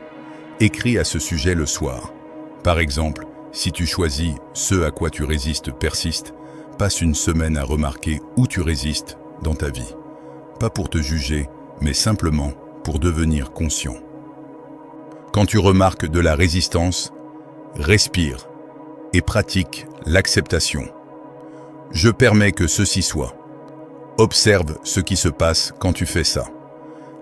Écris à ce sujet le soir. Par exemple, si tu choisis « ce à quoi tu résistes persiste », passe une semaine à remarquer où tu résistes dans ta vie. Pas pour te juger, mais simplement pour devenir conscient. Quand tu remarques de la résistance, respire et pratique l'acceptation. Je permets que ceci soit. Observe ce qui se passe quand tu fais ça.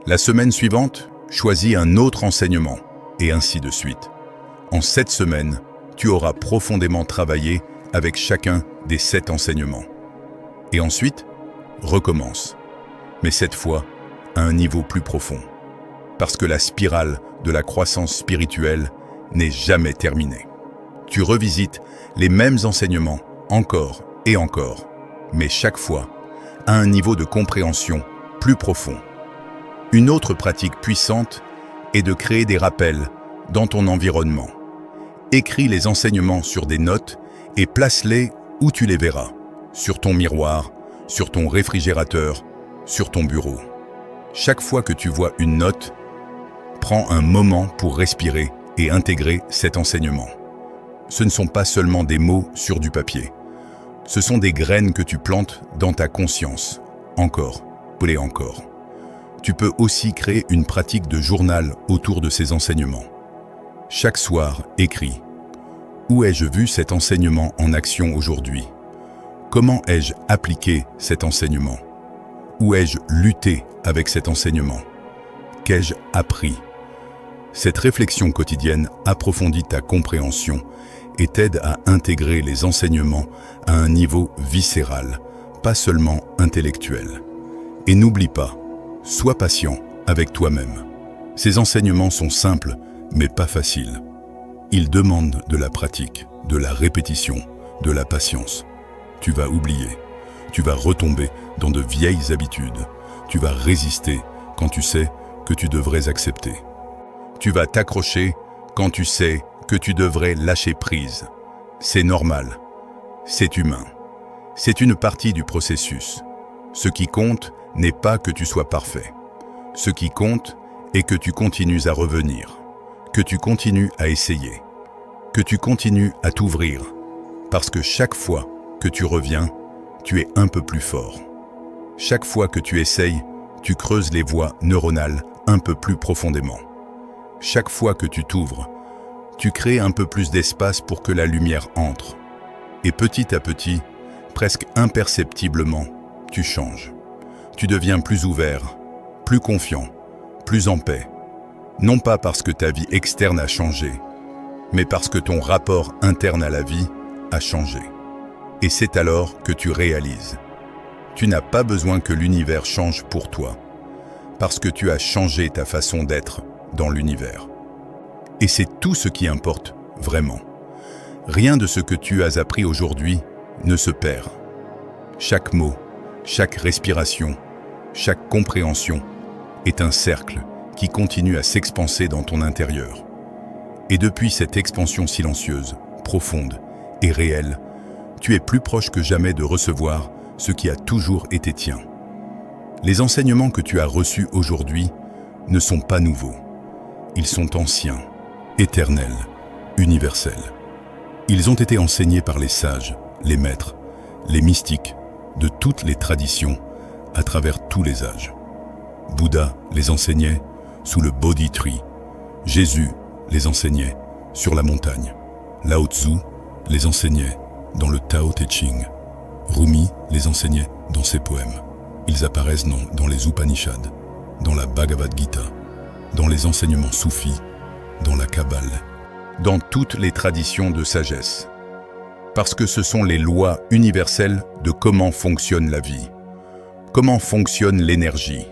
La semaine suivante, choisis un autre enseignement, et ainsi de suite. En 7 semaines, tu auras profondément travaillé avec chacun des 7 enseignements. Et ensuite, recommence. Mais cette fois, à un niveau plus profond. Parce que la spirale de la croissance spirituelle n'est jamais terminée. Tu revisites les mêmes enseignements encore et encore, mais chaque fois, à un niveau de compréhension plus profond. Une autre pratique puissante est de créer des rappels dans ton environnement. Écris les enseignements sur des notes et place-les Où tu les verras? Sur ton miroir, sur ton réfrigérateur, sur ton bureau. Chaque fois que tu vois une note, prends un moment pour respirer et intégrer cet enseignement. Ce ne sont pas seulement des mots sur du papier. Ce sont des graines que tu plantes dans ta conscience. Encore et encore. Tu peux aussi créer une pratique de journal autour de ces enseignements. Chaque soir, écris. Où ai-je vu cet enseignement en action aujourd'hui? Comment ai-je appliqué cet enseignement? Où ai-je lutté avec cet enseignement? Qu'ai-je appris? Cette réflexion quotidienne approfondit ta compréhension et t'aide à intégrer les enseignements à un niveau viscéral, pas seulement intellectuel. Et n'oublie pas, sois patient avec toi-même. Ces enseignements sont simples, mais pas faciles. Ils demandent de la pratique, de la répétition, de la patience. Tu vas oublier, tu vas retomber dans de vieilles habitudes, tu vas résister quand tu sais que tu devrais accepter. Tu vas t'accrocher quand tu sais que tu devrais lâcher prise. C'est normal, c'est humain, c'est une partie du processus. Ce qui compte n'est pas que tu sois parfait. Ce qui compte est que tu continues à revenir, que tu continues à essayer, que tu continues à t'ouvrir, parce que chaque fois que tu reviens, tu es un peu plus fort. Chaque fois que tu essayes, tu creuses les voies neuronales un peu plus profondément. Chaque fois que tu t'ouvres, tu crées un peu plus d'espace pour que la lumière entre. Et petit à petit, presque imperceptiblement, tu changes. Tu deviens plus ouvert, plus confiant, plus en paix. Non pas parce que ta vie externe a changé, mais parce que ton rapport interne à la vie a changé. Et c'est alors que tu réalises. Tu n'as pas besoin que l'univers change pour toi, parce que tu as changé ta façon d'être dans l'univers. Et c'est tout ce qui importe vraiment. Rien de ce que tu as appris aujourd'hui ne se perd. Chaque mot, chaque respiration, chaque compréhension est un cercle qui continue à s'expanser dans ton intérieur. Et depuis cette expansion silencieuse, profonde et réelle, tu es plus proche que jamais de recevoir ce qui a toujours été tien. Les enseignements que tu as reçus aujourd'hui ne sont pas nouveaux. Ils sont anciens, éternels, universels. Ils ont été enseignés par les sages, les maîtres, les mystiques, de toutes les traditions, à travers tous les âges. Bouddha les enseignait sous le Bodhi Tree. Jésus les enseignait sur la montagne. Lao Tzu les enseignait dans le Tao Te Ching. Rumi les enseignait dans ses poèmes. Ils apparaissent dans les Upanishads, dans la Bhagavad Gita, dans les enseignements soufis, dans la Kabbale, dans toutes les traditions de sagesse. Parce que ce sont les lois universelles de comment fonctionne la vie, comment fonctionne l'énergie,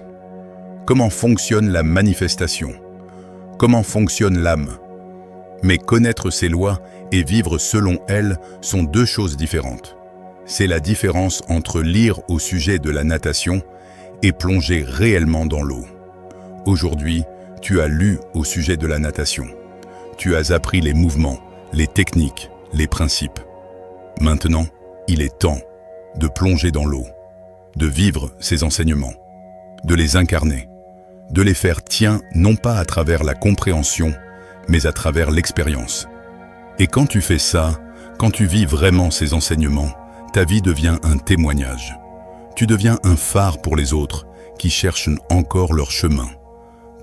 comment fonctionne la manifestation, comment fonctionne l'âme. Mais connaître ces lois et vivre selon elles sont deux choses différentes. C'est la différence entre lire au sujet de la natation et plonger réellement dans l'eau. Aujourd'hui, tu as lu au sujet de la natation. Tu as appris les mouvements, les techniques, les principes. Maintenant, il est temps de plonger dans l'eau, de vivre ces enseignements, de les incarner, de les faire tiens non pas à travers la compréhension, mais à travers l'expérience. Et quand tu fais ça, quand tu vis vraiment ces enseignements, ta vie devient un témoignage. Tu deviens un phare pour les autres qui cherchent encore leur chemin.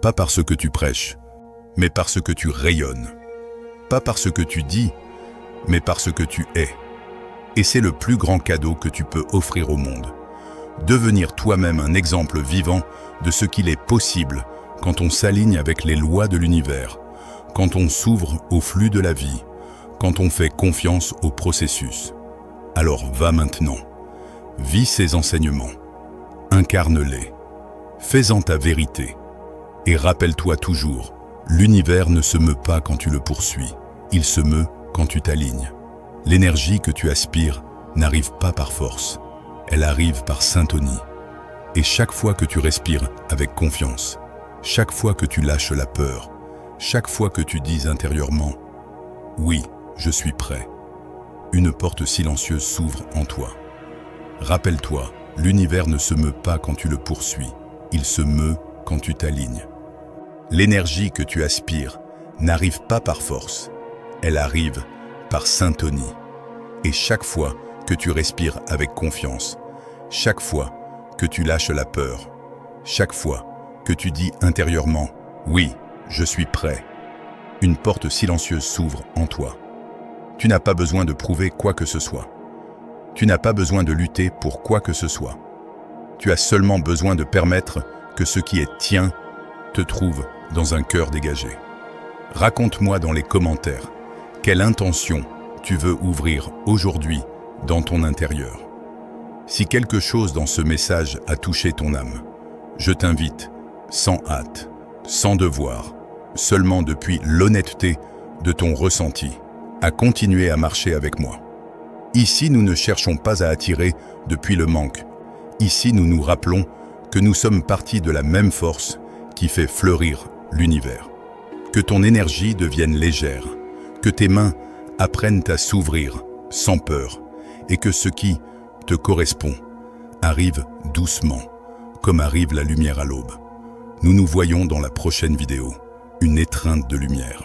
Pas parce que tu prêches, mais parce que tu rayonnes. Pas parce que tu dis, mais parce que tu es. Et c'est le plus grand cadeau que tu peux offrir au monde. Devenir toi-même un exemple vivant de ce qu'il est possible quand on s'aligne avec les lois de l'univers, quand on s'ouvre au flux de la vie, quand on fait confiance au processus. Alors va maintenant, vis ces enseignements, incarne-les, fais-en ta vérité, et rappelle-toi toujours, l'univers ne se meut pas quand tu le poursuis, il se meut quand tu t'alignes. L'énergie que tu aspires n'arrive pas par force, elle arrive par syntonie. Et chaque fois que tu respires avec confiance, chaque fois que tu lâches la peur, chaque fois que tu dis intérieurement « Oui, je suis prêt », une porte silencieuse s'ouvre en toi. Rappelle-toi, l'univers ne se meut pas quand tu le poursuis, il se meut quand tu t'alignes. L'énergie que tu aspires n'arrive pas par force, elle arrive par syntonie. Et chaque fois que tu respires avec confiance, chaque fois que tu lâches la peur, chaque fois que tu dis intérieurement « Oui, je suis prêt », une porte silencieuse s'ouvre en toi. Tu n'as pas besoin de prouver quoi que ce soit. Tu n'as pas besoin de lutter pour quoi que ce soit. Tu as seulement besoin de permettre que ce qui est tien te trouve dans un cœur dégagé. Raconte-moi dans les commentaires quelle intention tu veux ouvrir aujourd'hui dans ton intérieur. Si quelque chose dans ce message a touché ton âme, je t'invite, sans hâte, sans devoir, seulement depuis l'honnêteté de ton ressenti, à continuer à marcher avec moi. Ici, nous ne cherchons pas à attirer depuis le manque. Ici, nous nous rappelons que nous sommes partis de la même force qui fait fleurir l'univers. Que ton énergie devienne légère, que tes mains apprennent à s'ouvrir sans peur et que ce qui te correspond arrive doucement, comme arrive la lumière à l'aube. Nous nous voyons dans la prochaine vidéo, une étreinte de lumière.